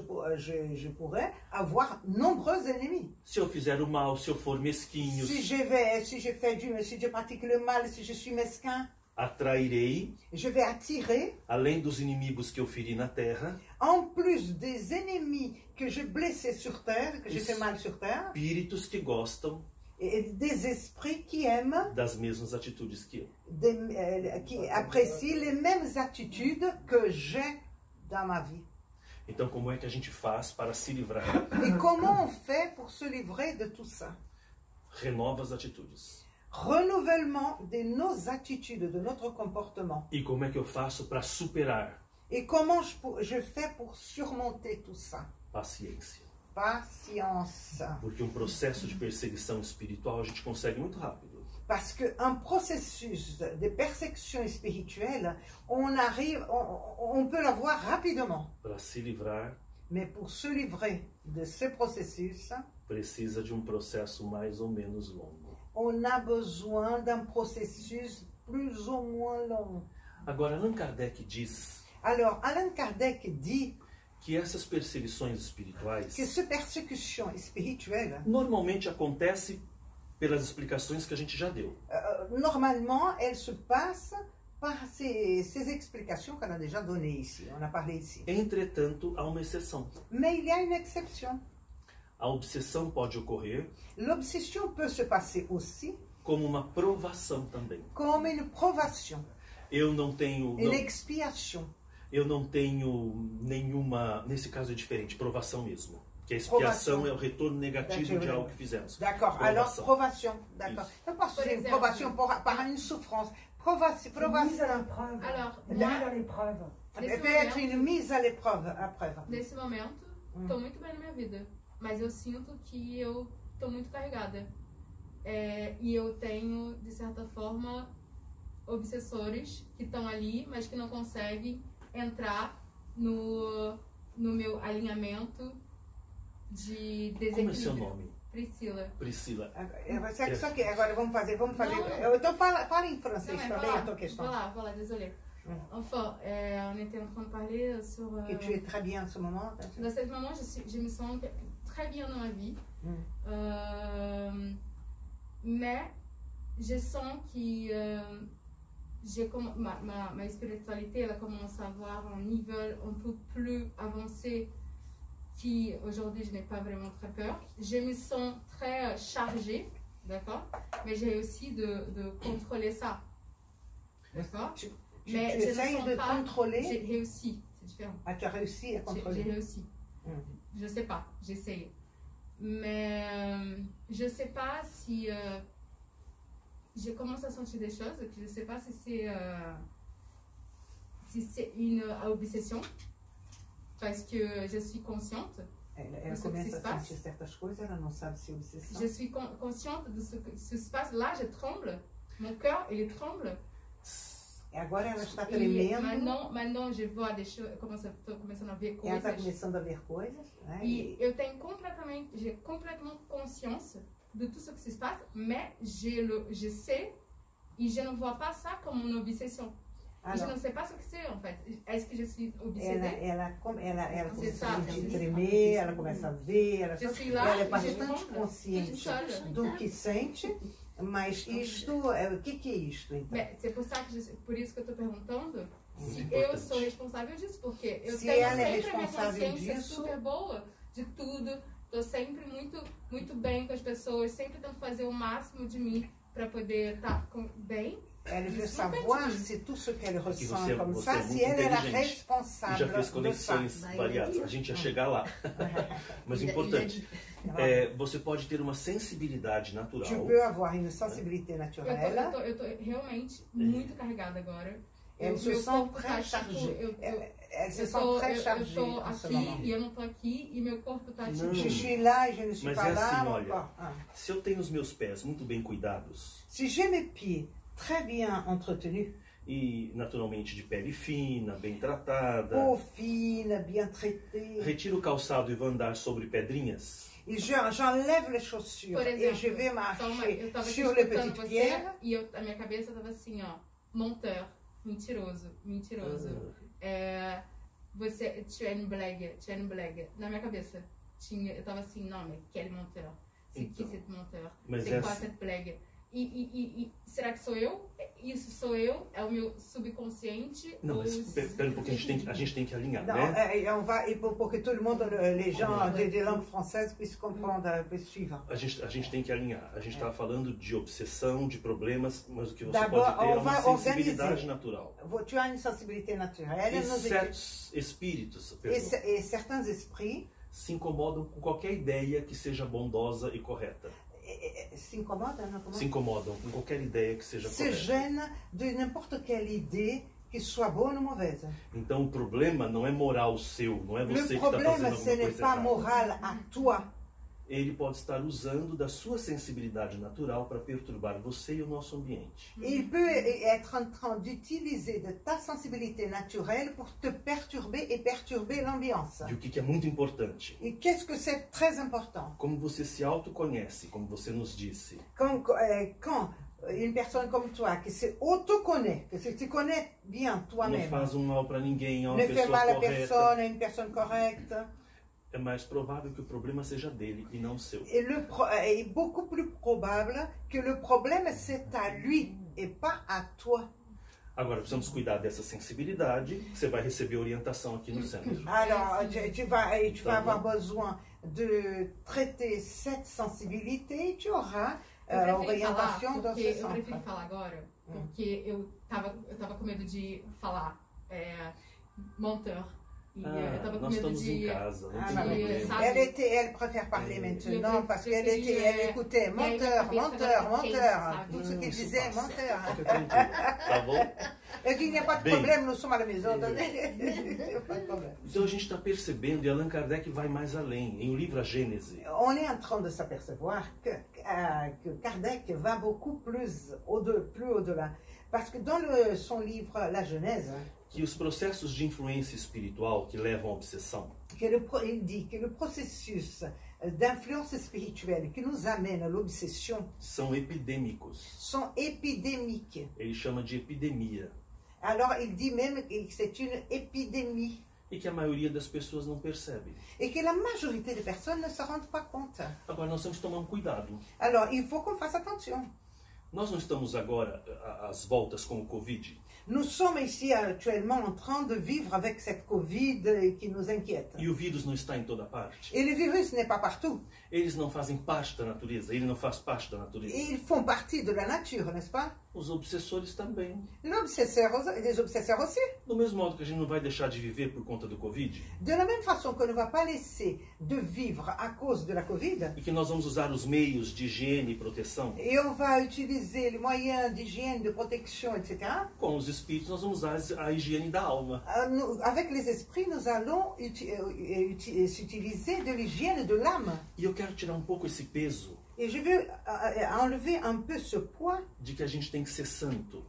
Speaker 1: pourrais avoir nombreux ennemis.
Speaker 2: Se eu fizer o mal, se eu for mesquinho,
Speaker 1: Si je pratique le mal, si je suis mesquin,
Speaker 2: atrairei,
Speaker 1: je vais attirer,
Speaker 2: além dos inimigos que eu feri na terra,
Speaker 1: en plus des ennemis que je blessais sur terre, que j'ai fait mal sur terre,
Speaker 2: espíritos que gostam
Speaker 1: et des esprits qui aiment,
Speaker 2: das mesmas atitudes que eu.
Speaker 1: qui apprécient les mêmes attitudes que j'ai dans ma vie.
Speaker 2: Então, como é que a gente faz para se livrar?
Speaker 1: Et comment on fait pour se livrer de tout ça?
Speaker 2: Renova as atitudes.
Speaker 1: Renouvellement de nos attitudes, de notre comportement.
Speaker 2: E como é que eu faço para superar?
Speaker 1: Et comment je fais pour surmonter tout ça?
Speaker 2: Paciência.
Speaker 1: Patience.
Speaker 2: Porque um processo de perseguição espiritual a gente consegue muito rápido.
Speaker 1: Parce qu'un processus de persécution spirituelle, on peut l'avoir rapidement.
Speaker 2: Para se livrar,
Speaker 1: Mais pour se livrer de ce processus,
Speaker 2: precisa de um processo mais ou menos longo.
Speaker 1: on a besoin d'un processus plus ou moins long.
Speaker 2: Agora, Allan Kardec diz
Speaker 1: Alors, Allan Kardec dit
Speaker 2: que essas perseguições espirituais
Speaker 1: que cette persécution spirituelle,
Speaker 2: normalmente acontece pelas explicações que a gente já deu.
Speaker 1: normalement, elle se passe par ces explications qu'on a déjà données ici, on a parlé ici.
Speaker 2: Entretanto, há uma exceção.
Speaker 1: Mais il y a une exception.
Speaker 2: A obsessão pode ocorrer
Speaker 1: L'obsession peut se passer aussi
Speaker 2: como uma provação também.
Speaker 1: comme une provation,
Speaker 2: Eu não tenho...
Speaker 1: une expiation.
Speaker 2: Eu não tenho nenhuma... Nesse caso é diferente, provação mesmo. Que a expiação
Speaker 1: Provação.
Speaker 2: é o retorno negativo de algo que fizemos.
Speaker 1: D'accord,
Speaker 2: Provação.
Speaker 1: alors provation, d'accord.
Speaker 2: Isso.
Speaker 1: Je pense que
Speaker 4: Par
Speaker 1: c'est une
Speaker 4: exemple.
Speaker 1: provation par une souffrance.
Speaker 3: Mise à
Speaker 1: Provation.
Speaker 3: l'épreuve.
Speaker 4: Alors,
Speaker 3: Mise
Speaker 4: moi,
Speaker 3: à l'épreuve.
Speaker 4: nesse
Speaker 1: Peut être
Speaker 4: momento,
Speaker 1: une mise à l'épreuve après.
Speaker 4: nesse momento, tô muito bem na minha vida. Mas eu sinto que eu tô muito carregada. E eu tenho, de certa forma, obsessores que estão ali, mas que não conseguem entrar no meu alinhamento de
Speaker 2: Como é seu
Speaker 4: desequilíbrio.
Speaker 2: nome?
Speaker 4: Priscila.
Speaker 2: Priscila.
Speaker 1: Só que agora vamos fazer.
Speaker 4: Não.
Speaker 1: Então fala em francês
Speaker 4: Non, mais
Speaker 1: também a tua questão.
Speaker 4: voilà, désolé. Enfin, on était en train de parler sur...
Speaker 1: Que tu es très bien en ce moment.
Speaker 4: Dans ce moment, je me sens très bien dans ma vie. Mais je sens que ma spiritualité, elle commence à avoir un niveau un peu plus avancé qui, aujourd'hui, je n'ai pas vraiment très peur. Je me sens très chargée, d'accord? Mais j'ai aussi de contrôler ça, d'accord? Mais
Speaker 1: Tu
Speaker 4: je ne
Speaker 1: essayes
Speaker 4: sens
Speaker 1: de
Speaker 4: pas...
Speaker 1: contrôler.
Speaker 4: J'ai réussi, c'est différent.
Speaker 1: Ah, tu as réussi à
Speaker 4: J'ai
Speaker 1: contrôler.
Speaker 4: réussi. Je sais pas, j'ai essayé. Mais je sais pas si je commence à sentir des choses, que je sais pas si c'est une obsession, parce que je suis consciente.
Speaker 1: Elle
Speaker 4: ce que
Speaker 1: começa
Speaker 4: se
Speaker 1: a
Speaker 4: passe.
Speaker 1: sentir certas coisas, ela não sabe se é obsessão.
Speaker 4: Je suis consciente de ce qui se passe. Là, je tremble. Mon cœur, il tremble.
Speaker 1: E agora ela está
Speaker 4: Et
Speaker 1: tremendo.
Speaker 4: maintenant, je vois des choses, estou começando a ver
Speaker 1: Ela está
Speaker 4: coisas.
Speaker 1: começando a ver coisas. Né?
Speaker 4: E eu tenho j'ai complètement conscience de tout ce qui se passe, mais je sais et je ne vois pas ça comme une obsession.
Speaker 1: Ah,
Speaker 4: Je
Speaker 1: não.
Speaker 4: ne sais pas ce que c'est en fait. Est-ce que je suis obsédée?
Speaker 1: Ela começa a sentir
Speaker 4: sabe.
Speaker 1: tremer, ela começa a ver, ela
Speaker 4: Je suis là,
Speaker 1: é
Speaker 4: je
Speaker 1: bastante
Speaker 4: tremble,
Speaker 1: consciente
Speaker 4: toute seule.
Speaker 1: do que sente, mas isto, o que é isto então?
Speaker 4: Mais c'est pour ça que por isso que eu estou perguntando
Speaker 2: Muito
Speaker 4: se eu
Speaker 2: importante.
Speaker 4: sou responsável disso, porque eu
Speaker 1: Se
Speaker 4: tenho
Speaker 1: ela é
Speaker 4: sempre a minha
Speaker 1: responsável
Speaker 4: consciência
Speaker 1: disso-
Speaker 4: super boa de tudo, tô sempre muito bem com as pessoas, sempre tento fazer o máximo de mim para poder estar bem.
Speaker 1: Elle veut
Speaker 4: Isso não
Speaker 1: savoir
Speaker 4: depende de mim.
Speaker 1: se tout ce qu'elle ressent
Speaker 2: você-
Speaker 1: comme
Speaker 2: você
Speaker 1: ça,
Speaker 2: é
Speaker 1: se
Speaker 2: muito
Speaker 1: elle est la
Speaker 2: inteligente. E
Speaker 1: responsable
Speaker 2: já fez
Speaker 1: de ça.
Speaker 2: conexões
Speaker 3: Vai,
Speaker 2: variadas.
Speaker 3: vai.
Speaker 2: A gente ia chegar lá. Mas
Speaker 3: Il a-
Speaker 2: importante,
Speaker 3: il a-
Speaker 2: você pode ter uma sensibilidade natural.
Speaker 1: Tu peux avoir une sensibilité
Speaker 4: Eu
Speaker 1: naturelle.
Speaker 4: tô realmente muito carregada agora.
Speaker 1: Elle se
Speaker 4: Meu
Speaker 1: sent
Speaker 4: corpo
Speaker 1: très
Speaker 4: tá, tipo,
Speaker 1: chargée. Elle se
Speaker 4: eu
Speaker 1: sent
Speaker 4: tô,
Speaker 1: très
Speaker 4: eu
Speaker 1: chargée
Speaker 4: tô
Speaker 1: en ce
Speaker 4: aqui
Speaker 1: moment.
Speaker 4: e eu não tô aqui e meu corpo tá tipo.
Speaker 2: Não.
Speaker 1: Je suis là et je ne suis
Speaker 2: Mas
Speaker 1: pas
Speaker 2: é
Speaker 1: là.
Speaker 2: assim,
Speaker 1: mon
Speaker 2: olha.
Speaker 1: corps. Ah.
Speaker 2: Se eu tenho os meus pés muito bem cuidados
Speaker 1: Si j'ai mes pieds très bien entretenus,
Speaker 2: e naturalmente de pele fina, bem tratada,
Speaker 1: peau fine, bien traitée,
Speaker 2: retiro o calçado e vou andar sobre pedrinhas,
Speaker 1: et j'enlève les chaussures
Speaker 4: Por
Speaker 1: et
Speaker 4: exemplo,
Speaker 1: je vais
Speaker 4: só eu
Speaker 1: marcher
Speaker 4: tava aqui
Speaker 1: sur les
Speaker 4: escutando
Speaker 1: petites
Speaker 4: você
Speaker 1: pierres.
Speaker 4: e a minha cabeça tava assim, ó, menteur, mentiroso. Tu es une blague. Na minha cabeça eu tava assim, não, mas quel menteur? C'est qui
Speaker 2: Então,
Speaker 4: cette menteur?
Speaker 2: mas
Speaker 4: C'est
Speaker 2: é
Speaker 4: quoi
Speaker 2: assim.
Speaker 4: cette blague? E será que sou eu? Isso sou eu? É o meu subconsciente?
Speaker 2: Não,
Speaker 4: ou
Speaker 2: mas pera um pouquinho, a gente tem que alinhar,
Speaker 1: Non,
Speaker 2: né?
Speaker 1: on va, et pour que tout le monde, les gens des langues françaises puissent comprendre, puissent suivre.
Speaker 2: A gente tem que alinhar. A gente estava falando de obsessão, de problemas, mas o que você
Speaker 1: D'abord,
Speaker 2: pode ter é
Speaker 1: on
Speaker 2: uma
Speaker 1: va
Speaker 2: sensibilidade
Speaker 1: organiser.
Speaker 2: natural.
Speaker 1: Tu as une sensibilité naturelle
Speaker 2: E
Speaker 1: nos études.
Speaker 2: certos espíritos, perdão,
Speaker 1: Et certains esprits
Speaker 2: se incomodam com qualquer ideia que seja bondosa e correta.
Speaker 1: s'incommodent, non, comment?
Speaker 2: Se incomodam com qualquer ideia que seja
Speaker 1: Se
Speaker 2: correta.
Speaker 1: gênent de n'importe quelle idée, que soit bonne ou mauvaise.
Speaker 2: Então o problema não é moral seu, não é
Speaker 1: Le
Speaker 2: você que está
Speaker 1: problème,
Speaker 2: fazendo
Speaker 1: ce
Speaker 2: alguma
Speaker 1: n'est
Speaker 2: coisa
Speaker 1: pas
Speaker 2: errada.
Speaker 1: moral à toi.
Speaker 2: Ele pode estar usando da sua sensibilidade natural para perturbar você e o nosso ambiente.
Speaker 1: Il peut être en train d'utiliser de ta sensibilité naturelle pour te perturber et perturber l'ambiance.
Speaker 2: E o que é muito importante,
Speaker 1: Et qu'est-ce que c'est très important?
Speaker 2: como você se autoconhece, como você nos disse,
Speaker 1: Quand une personne comme toi, qui se autoconnaît, que tu connais bien
Speaker 2: não
Speaker 1: toi-même,
Speaker 2: faz um mal para ninguém, é uma
Speaker 1: ne fait
Speaker 2: pessoa
Speaker 1: mal à
Speaker 2: correta,
Speaker 1: personne, est une personne correcte,
Speaker 2: é mais provável que o problema seja dele e não seu.
Speaker 1: et est beaucoup plus probable que le problème c'est à lui et pas à toi.
Speaker 2: Agora, precisamos cuidar dessa sensibilidade, que você vai receber orientação aqui no centro.
Speaker 1: Alors, tu vas
Speaker 2: Ça
Speaker 1: avoir
Speaker 2: va.
Speaker 1: besoin de traiter cette sensibilité et tu auras
Speaker 4: Eu prefiro
Speaker 1: orientation
Speaker 4: falar,
Speaker 1: dans
Speaker 4: porque
Speaker 1: ce
Speaker 4: eu prefiro
Speaker 1: centre.
Speaker 4: falar agora, porque eu tava com medo de falar menteur. E eu tava com
Speaker 2: nós
Speaker 4: medo
Speaker 2: estamos
Speaker 4: de...
Speaker 2: em casa, não
Speaker 1: Ah,
Speaker 2: tem
Speaker 1: non, mais
Speaker 2: problema.
Speaker 4: sabe?
Speaker 1: elle préfère parler maintenant
Speaker 4: Je
Speaker 1: parce
Speaker 4: préfère-
Speaker 1: elle écoutait
Speaker 4: et
Speaker 1: menteur,
Speaker 4: avec la
Speaker 1: menteur,
Speaker 4: cabeça
Speaker 1: menteur,
Speaker 4: sabe?
Speaker 1: tout ce
Speaker 2: Não,
Speaker 1: qu'il
Speaker 2: isso
Speaker 1: disait,
Speaker 2: passa.
Speaker 1: menteur.
Speaker 2: Fica tranquilo, tá bom?
Speaker 1: Elle dit, il n'y a pas de
Speaker 2: Bem.
Speaker 1: problème, nous sommes à la maison. Il n'y a pas de problème.
Speaker 2: Então a gente está percebendo, e Allan Kardec vai mais além. Em o livro A Gênese,
Speaker 1: On est en train de s'apercevoir que Kardec va beaucoup plus au-delà. Parce que dans son livre La Genèse,
Speaker 2: que os processos de influência espiritual que levam à obsessão
Speaker 1: il dit que le processus d'influence spirituelle qui nous amène à l'obsession
Speaker 2: são epidêmicos.
Speaker 1: sont épidémiques.
Speaker 2: Ele chama de epidemia.
Speaker 1: Alors il dit même que c'est une épidémie
Speaker 2: E que a maioria das pessoas não percebe.
Speaker 1: et que la majorité des personnes ne se rendent pas compte.
Speaker 2: Agora nós temos que tomar um cuidado.
Speaker 1: Alors il faut qu'on fasse attention.
Speaker 2: Nós não estamos agora às voltas com o Covid.
Speaker 1: Nous sommes ici actuellement en train de vivre avec cette Covid qui nous inquiète.
Speaker 2: E o vírus não está em toda parte.
Speaker 1: Et le virus n'est pas partout.
Speaker 2: Eles não fazem parte da natureza. Ele não faz parte da natureza.
Speaker 1: Ils font partie de la nature, n'est-ce pas?
Speaker 2: Os obsessores também.
Speaker 1: Les obsesseurs aussi.
Speaker 2: Do mesmo modo que a gente não vai deixar de viver por conta do Covid.
Speaker 1: De la même façon qu'on ne va pas laisser de vivre à cause de la Covid,
Speaker 2: E que nós vamos usar os meios de higiene e proteção.
Speaker 1: et on va utiliser les moyens d'hygiène, de protection, etc.
Speaker 2: Com os espíritos nós vamos usar a higiene da alma.
Speaker 1: Avec les esprits, nous allons utiliser de l'hygiène de l'âme.
Speaker 2: E eu quero tirar um pouco esse peso
Speaker 1: Et je veux enlever un peu ce poids
Speaker 2: de que a gente tem que ser santo.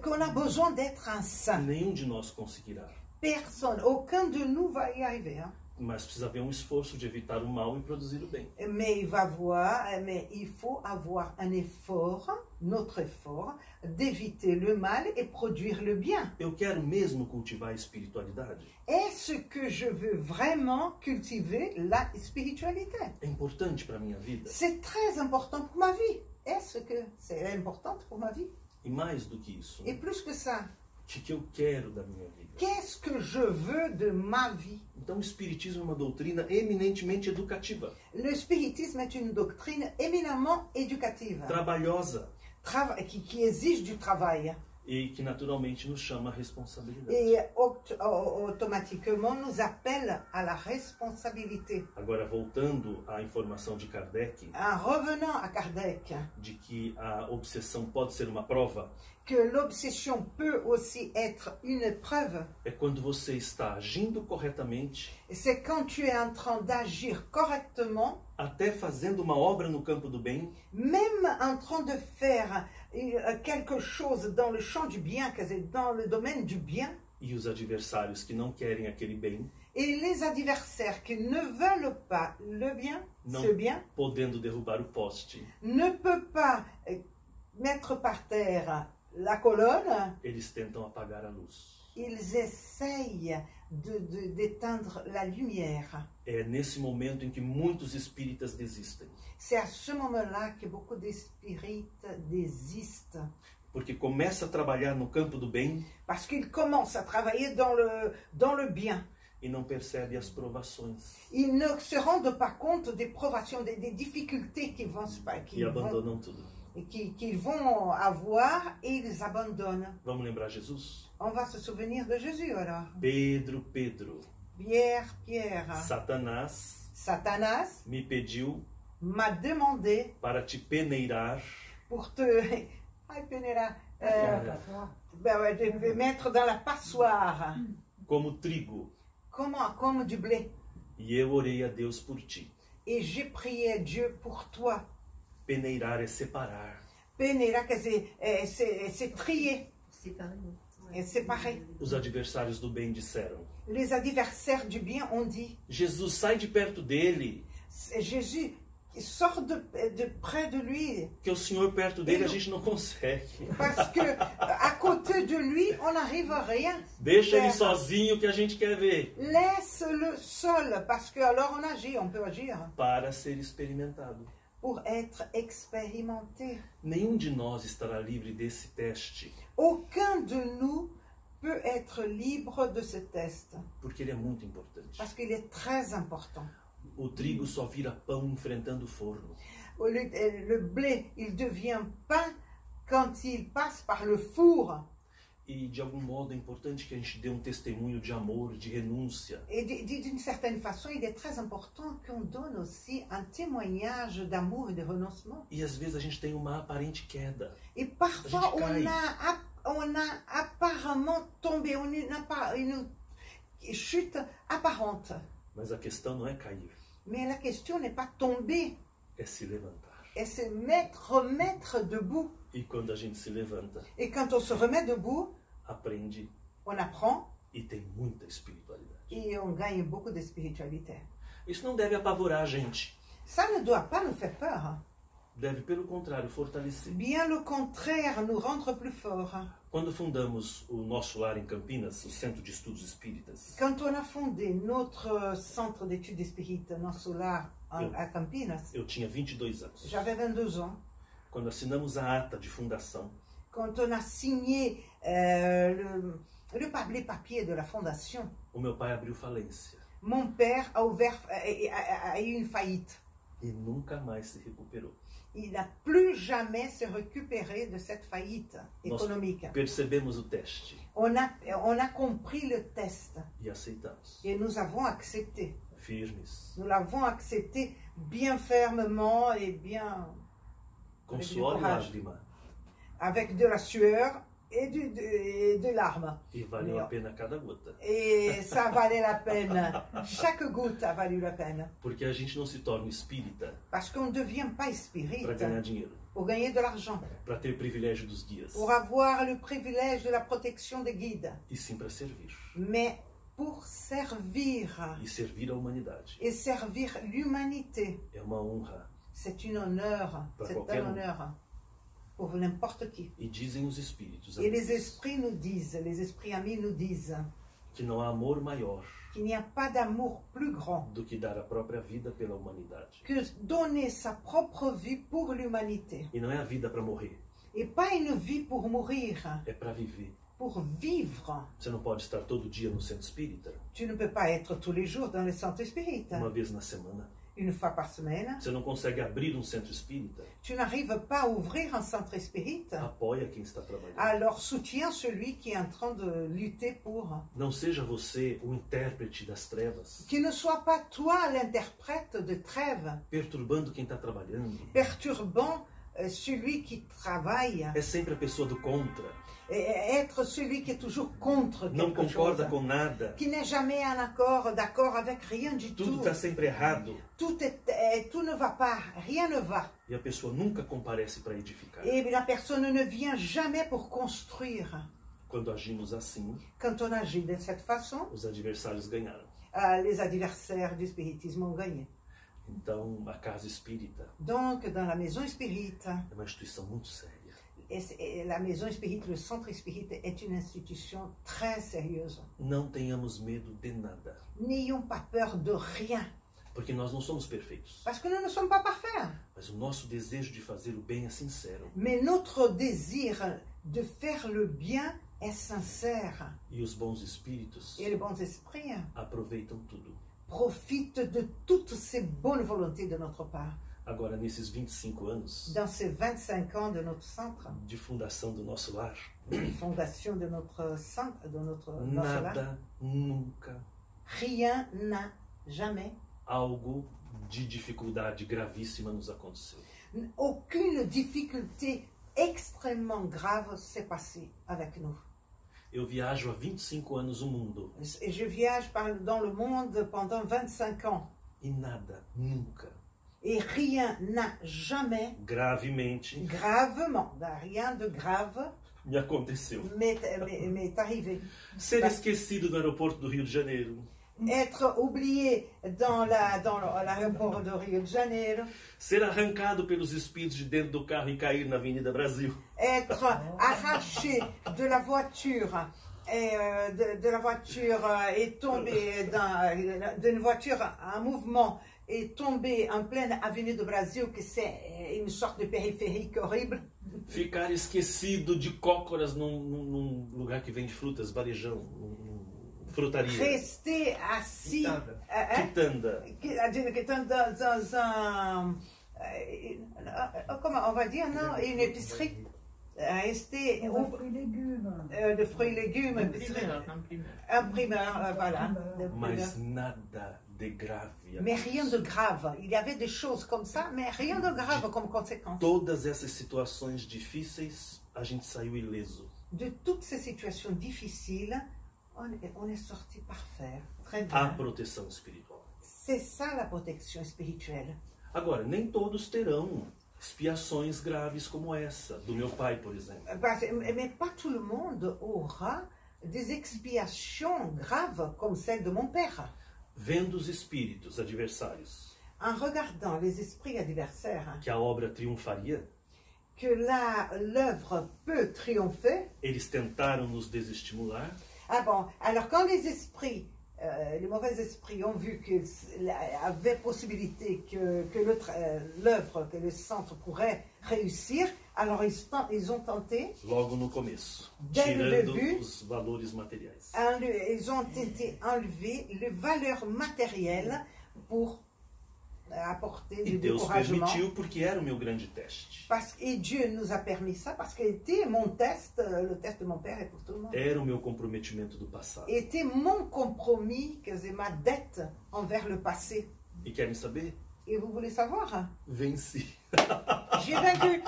Speaker 1: qu'on a besoin d'être un saint.
Speaker 2: Nenhum de nós conseguirá.
Speaker 1: Personne, aucun de nous va y arriver. Hein.
Speaker 2: Mas precisa haver um esforço de evitar o mal e produzir o bem.
Speaker 1: Mais il faut avoir un effort, notre effort, d'éviter le mal et produire le bien.
Speaker 2: Eu quero mesmo cultivar a espiritualidade.
Speaker 1: Est-ce que je veux vraiment cultiver la spiritualité?
Speaker 2: É importante para a minha vida.
Speaker 1: C'est très important pour ma vie. Est-ce que c'est important pour ma vie?
Speaker 2: E mais do que isso,
Speaker 1: Et plus que ça,
Speaker 2: O que eu quero da minha vida?
Speaker 1: Qu'est-ce que je veux de ma vie?
Speaker 2: Então o Espiritismo é uma doutrina eminentemente educativa,
Speaker 1: Le spiritisme est une doctrine éminemment éducative,
Speaker 2: trabalhosa
Speaker 1: qui exige du travail
Speaker 2: e que naturalmente nos chama à responsabilidade.
Speaker 1: et automatiquement nous appelle à la responsabilité.
Speaker 2: Agora, voltando à informação de Kardec,
Speaker 1: En revenant à Kardec,
Speaker 2: de que a obsessão pode ser uma prova,
Speaker 1: que l'obsession peut aussi être une épreuve,
Speaker 2: é quando você está agindo corretamente,
Speaker 1: c'est quand tu es en train d'agir correctement,
Speaker 2: até fazendo uma obra no campo do bem,
Speaker 1: même en train de faire quelque chose dans le champ du bien, dans le domaine du bien,
Speaker 2: e os adversários que não querem aquele bem,
Speaker 1: et les adversaires qui ne veulent pas le bien,
Speaker 2: não
Speaker 1: ce bien,
Speaker 2: podendo derrubar o poste,
Speaker 1: ne peut pas mettre par terre la colonne,
Speaker 2: eles tentam apagar a luz.
Speaker 1: ils essayent d'éteindre la lumière.
Speaker 2: É nesse momento em que muitos espíritas desistem,
Speaker 1: C'est à ce moment-là que beaucoup d'espirites désistent.
Speaker 2: porque começa a trabalhar no campo do bem
Speaker 1: Parce qu'ils commencent à travailler dans le bien.
Speaker 2: e não percebe as provações
Speaker 1: Ils ne se rendent pas compte des provations, des difficultés qu'ils
Speaker 2: e abandonam tudo.
Speaker 1: qu'ils vont avoir et ils abandonnent.
Speaker 2: Vamos lembrar Jesus?
Speaker 1: On va se souvenir de Jésus alors.
Speaker 2: Pedro,
Speaker 1: Pierre,
Speaker 2: Satanás
Speaker 1: Satanas
Speaker 2: me pediu
Speaker 1: m'a demandé
Speaker 2: para te peneirar
Speaker 1: pour te Ai, peneira,
Speaker 3: passoire.
Speaker 1: de mettre dans la passoire
Speaker 2: como trigo,
Speaker 1: comme du blé.
Speaker 2: e eu orei a Deus por ti.
Speaker 1: Et j'ai prié Dieu pour toi.
Speaker 2: Peneirar é separar.
Speaker 1: Peneira, quer dizer, c'est trier,
Speaker 3: Séparé.
Speaker 1: é séparer.
Speaker 2: Os adversários do bem disseram:
Speaker 1: Les adversaires du bien ont dit,
Speaker 2: Jesus, sai de perto dele,
Speaker 1: Jésus, sort de près de lui,
Speaker 2: que o Senhor perto dele a gente não consegue.
Speaker 1: parce que à côté de lui, on n'arrive à rien.
Speaker 2: Deixa ele
Speaker 1: faire.
Speaker 2: sozinho que a gente quer ver.
Speaker 1: Laisse-le seul, parce que alors on agit, on peut agir,
Speaker 2: Para ser experimentado.
Speaker 1: pour être expérimenté.
Speaker 2: Nenhum de nós estará livre desse teste,
Speaker 1: Aucun de nous peut être libre de ce test,
Speaker 2: porque ele é muito importante.
Speaker 1: parce qu'il est très important.
Speaker 2: O trigo só vira pão enfrentando o forno.
Speaker 1: Le blé, il devient pain quand il passe par le four.
Speaker 2: E de algum modo é importante que a gente dê um testemunho de amor, de renúncia.
Speaker 1: Et d'une certaine façon, il est très important qu'on donne aussi un témoignage d'amour et de renoncement.
Speaker 2: E às vezes a gente tem uma aparente queda.
Speaker 1: Et parfois,
Speaker 2: A gente
Speaker 1: on a apparemment tombé, on n'a pas une chute apparente.
Speaker 2: Mas a questão não é cair,
Speaker 1: Mais la question n'est pas tomber,
Speaker 2: é se levantar.
Speaker 1: et se remettre debout.
Speaker 2: E quando a gente se levanta,
Speaker 1: Et quand on se remet debout,
Speaker 2: aprende
Speaker 1: on apprend
Speaker 2: e tem muita espiritualidade.
Speaker 1: et on gagne beaucoup de spiritualité.
Speaker 2: Isso não deve apavorar a gente.
Speaker 1: Ça ne doit pas nous faire peur. Hein.
Speaker 2: Deve, pelo contrário, fortalecer.
Speaker 1: Bien le contraire, nous rendre plus forts. Hein.
Speaker 2: Quando fundamos o nosso lar em Campinas, o Centro de Estudos Espíritas,
Speaker 1: Quand on a fondé notre centre d'études spirites, notre lar à Campinas,
Speaker 2: eu tinha 22 anos.
Speaker 1: j'avais 22 ans.
Speaker 2: Quando assinamos a ata de fundação,
Speaker 1: Quand on a signé les papiers de la fondation,
Speaker 2: o meu pai abriu falência
Speaker 1: mon père a eu une faillite.
Speaker 2: e nunca mais se recuperou.
Speaker 1: Il n'a plus jamais se récupéré de cette faillite
Speaker 2: Nós
Speaker 1: économique.
Speaker 2: percebemos o teste
Speaker 1: On a compris le test
Speaker 2: e aceitamos.
Speaker 1: et nous avons accepté.
Speaker 2: Firmes,
Speaker 1: Nous l'avons accepté bien fermement et bien
Speaker 2: com
Speaker 1: Avec du
Speaker 2: suor e
Speaker 1: courage.
Speaker 2: lágrima.
Speaker 1: avec de la sueur et de larmes.
Speaker 2: E valeu
Speaker 1: Meu.
Speaker 2: a pena cada gota.
Speaker 1: Et ça valait la peine. Chaque goutte a valu la peine.
Speaker 2: Porque a gente não se torna espírita
Speaker 1: Parce qu'on ne devient pas
Speaker 2: para
Speaker 1: spirite
Speaker 2: ganhar dinheiro,
Speaker 1: pour gagner de l'argent,
Speaker 2: para ter privilégio dos guias,
Speaker 1: pour avoir le privilège de la protection des guides,
Speaker 2: e sim para servir.
Speaker 1: mais pour servir
Speaker 2: E servir a humanidade.
Speaker 1: et servir l'humanité.
Speaker 2: É uma honra.
Speaker 1: C'est un honneur,
Speaker 2: Para
Speaker 1: c'est
Speaker 2: qualquer
Speaker 1: un
Speaker 2: um.
Speaker 1: honneur pour n'importe qui.
Speaker 2: E dizem os espíritos
Speaker 1: Et les
Speaker 2: amigos,
Speaker 1: esprits nous disent, les esprits amis nous disent
Speaker 2: que não há amor maior
Speaker 1: qu'il n'y a pas d'amour plus grand
Speaker 2: do que dar a própria vida pela humanidade.
Speaker 1: que donner sa propre vie pour l'humanité.
Speaker 2: E não é a vida para morrer,
Speaker 1: Et pas une vie pour mourir,
Speaker 2: é para viver.
Speaker 1: pour vivre.
Speaker 2: Você não pode estar todo dia no centro espírita,
Speaker 1: Tu ne peux pas être tous les jours dans le centre espírita,
Speaker 2: uma vez na semana.
Speaker 1: une fois par semaine.
Speaker 2: Você não consegue abrir um centro espírita.
Speaker 1: Tu n'arrives pas à ouvrir un centre espírita.
Speaker 2: Apoia quem está trabalhando.
Speaker 1: Alors soutiens celui qui est en train de lutter pour.
Speaker 2: Não seja você o intérprete das trevas,
Speaker 1: Que ne sois pas toi l'interprète de trêve,
Speaker 2: perturbando quem está trabalhando.
Speaker 1: perturbant celui qui travaille,
Speaker 2: É sempre a pessoa do contra.
Speaker 1: et être celui qui est toujours contre
Speaker 2: Não
Speaker 1: quelque chose,
Speaker 2: concorda com nada.
Speaker 1: qui n'est jamais en accord, d'accord avec rien du
Speaker 2: Tudo
Speaker 1: tout.
Speaker 2: está sempre errado.
Speaker 1: Tout ne va pas, rien ne va.
Speaker 2: E a pessoa nunca comparece para edificar.
Speaker 1: Et la personne ne vient jamais pour construire.
Speaker 2: Quando agimos assim,
Speaker 1: Quand on agit de cette façon,
Speaker 2: os adversários ganharam.
Speaker 1: les adversaires du spiritisme ont gagné.
Speaker 2: Então, a casa espírita
Speaker 1: Donc, dans la maison spirita,
Speaker 2: é uma instituição muito séria.
Speaker 1: et la maison spirite, le centre spirite est une institution très sérieuse.
Speaker 2: Não tenhamos medo de nada,
Speaker 1: N'ayons pas peur de rien,
Speaker 2: porque nós não somos perfeitos.
Speaker 1: parce que nous ne sommes pas parfaits.
Speaker 2: Mas o nosso desejo de fazer o bem é sincero.
Speaker 1: Mais notre désir de faire le bien est sincère.
Speaker 2: E os bons espíritos
Speaker 1: Et les bons esprits
Speaker 2: aproveitam tudo.
Speaker 1: profitent de toutes ces bonnes volontés de notre part.
Speaker 2: Agora, nesses 25 anos
Speaker 1: Dans ces 25 ans de notre centre,
Speaker 2: de fundação do nosso lar,
Speaker 1: de fondation de notre centre, de notre lar,
Speaker 2: nada, nunca,
Speaker 1: rien n'a jamais,
Speaker 2: algo de dificuldade gravíssima nos aconteceu.
Speaker 1: aucune difficulté extrêmement grave s'est passée avec nous.
Speaker 2: Eu viajo há 25 anos o mundo
Speaker 1: Et je voyage dans le monde pendant 25 ans.
Speaker 2: e nada, nunca,
Speaker 1: Et rien n'a jamais,
Speaker 2: gravemente,
Speaker 1: gravement, rien de grave
Speaker 2: me aconteceu.
Speaker 1: m'est arrivé.
Speaker 2: Ser esquecido no aeroporto do Rio de Janeiro,
Speaker 1: Être oublié dans l'aéroport de Rio de Janeiro,
Speaker 2: ser arrancado pelos espíritos de dentro do carro e cair na Avenida Brasil,
Speaker 1: être arraché de la voiture et tomber d'une voiture en mouvement et tomber en pleine avenue do Brasil, que c'est une sorte de périphérique horrible.
Speaker 2: ficar esquecido de cócoras num lugar que vende frutas, varejão, frutaria,
Speaker 1: Rester assis,
Speaker 2: quitanda,
Speaker 1: dans un, comment on va dire, non, une épicerie. Rester
Speaker 3: Des fruits et légumes.
Speaker 1: de fruits et légumes, épicerie. Imprimeur, voilà. de
Speaker 2: mas
Speaker 1: imprimeur.
Speaker 2: nada de grave.
Speaker 1: Mais rien de grave. Il y avait des choses comme ça, mais rien de grave comme conséquence.
Speaker 2: Todas essas situações difíceis, a gente saiu ileso.
Speaker 1: De toutes ces situations difficiles, on est sorti parfait, très
Speaker 2: A
Speaker 1: bien.
Speaker 2: proteção espiritual.
Speaker 1: C'est ça la protection spirituelle.
Speaker 2: Agora, nem todos terão expiações graves como essa, do meu pai, por exemplo.
Speaker 1: Mais pas tout le monde aura des expiations graves comme celle de mon père.
Speaker 2: Vendo os espíritos adversários,
Speaker 1: En regardant les esprits adversaires,
Speaker 2: que a obra triunfaria,
Speaker 1: que l'œuvre peut triompher.
Speaker 2: eles tentaram nos desestimular,
Speaker 1: Ah bon, alors quand les esprits, les mauvais esprits ont vu qu'il y avait possibilité que l'œuvre, que le centre pourrait réussir, alors ils ont tenté,
Speaker 2: logo no começo,
Speaker 1: Dès le
Speaker 2: tirando
Speaker 1: début,
Speaker 2: os valores materiais.
Speaker 1: ils ont tenté enlever les valeurs matérielles pour apporter
Speaker 2: E
Speaker 1: du
Speaker 2: Deus
Speaker 1: découragement.
Speaker 2: permitiu porque era o meu grande teste.
Speaker 1: Et Dieu nous a permis ça parce que c'était mon test, le test de mon père et pour tout le monde.
Speaker 2: Era o meu comprometimento do passado.
Speaker 1: Était mon compromis, que c'est ma dette envers le passé.
Speaker 2: E querem saber?
Speaker 1: Et vous voulez savoir?
Speaker 2: Venci.
Speaker 1: J'ai vaincu.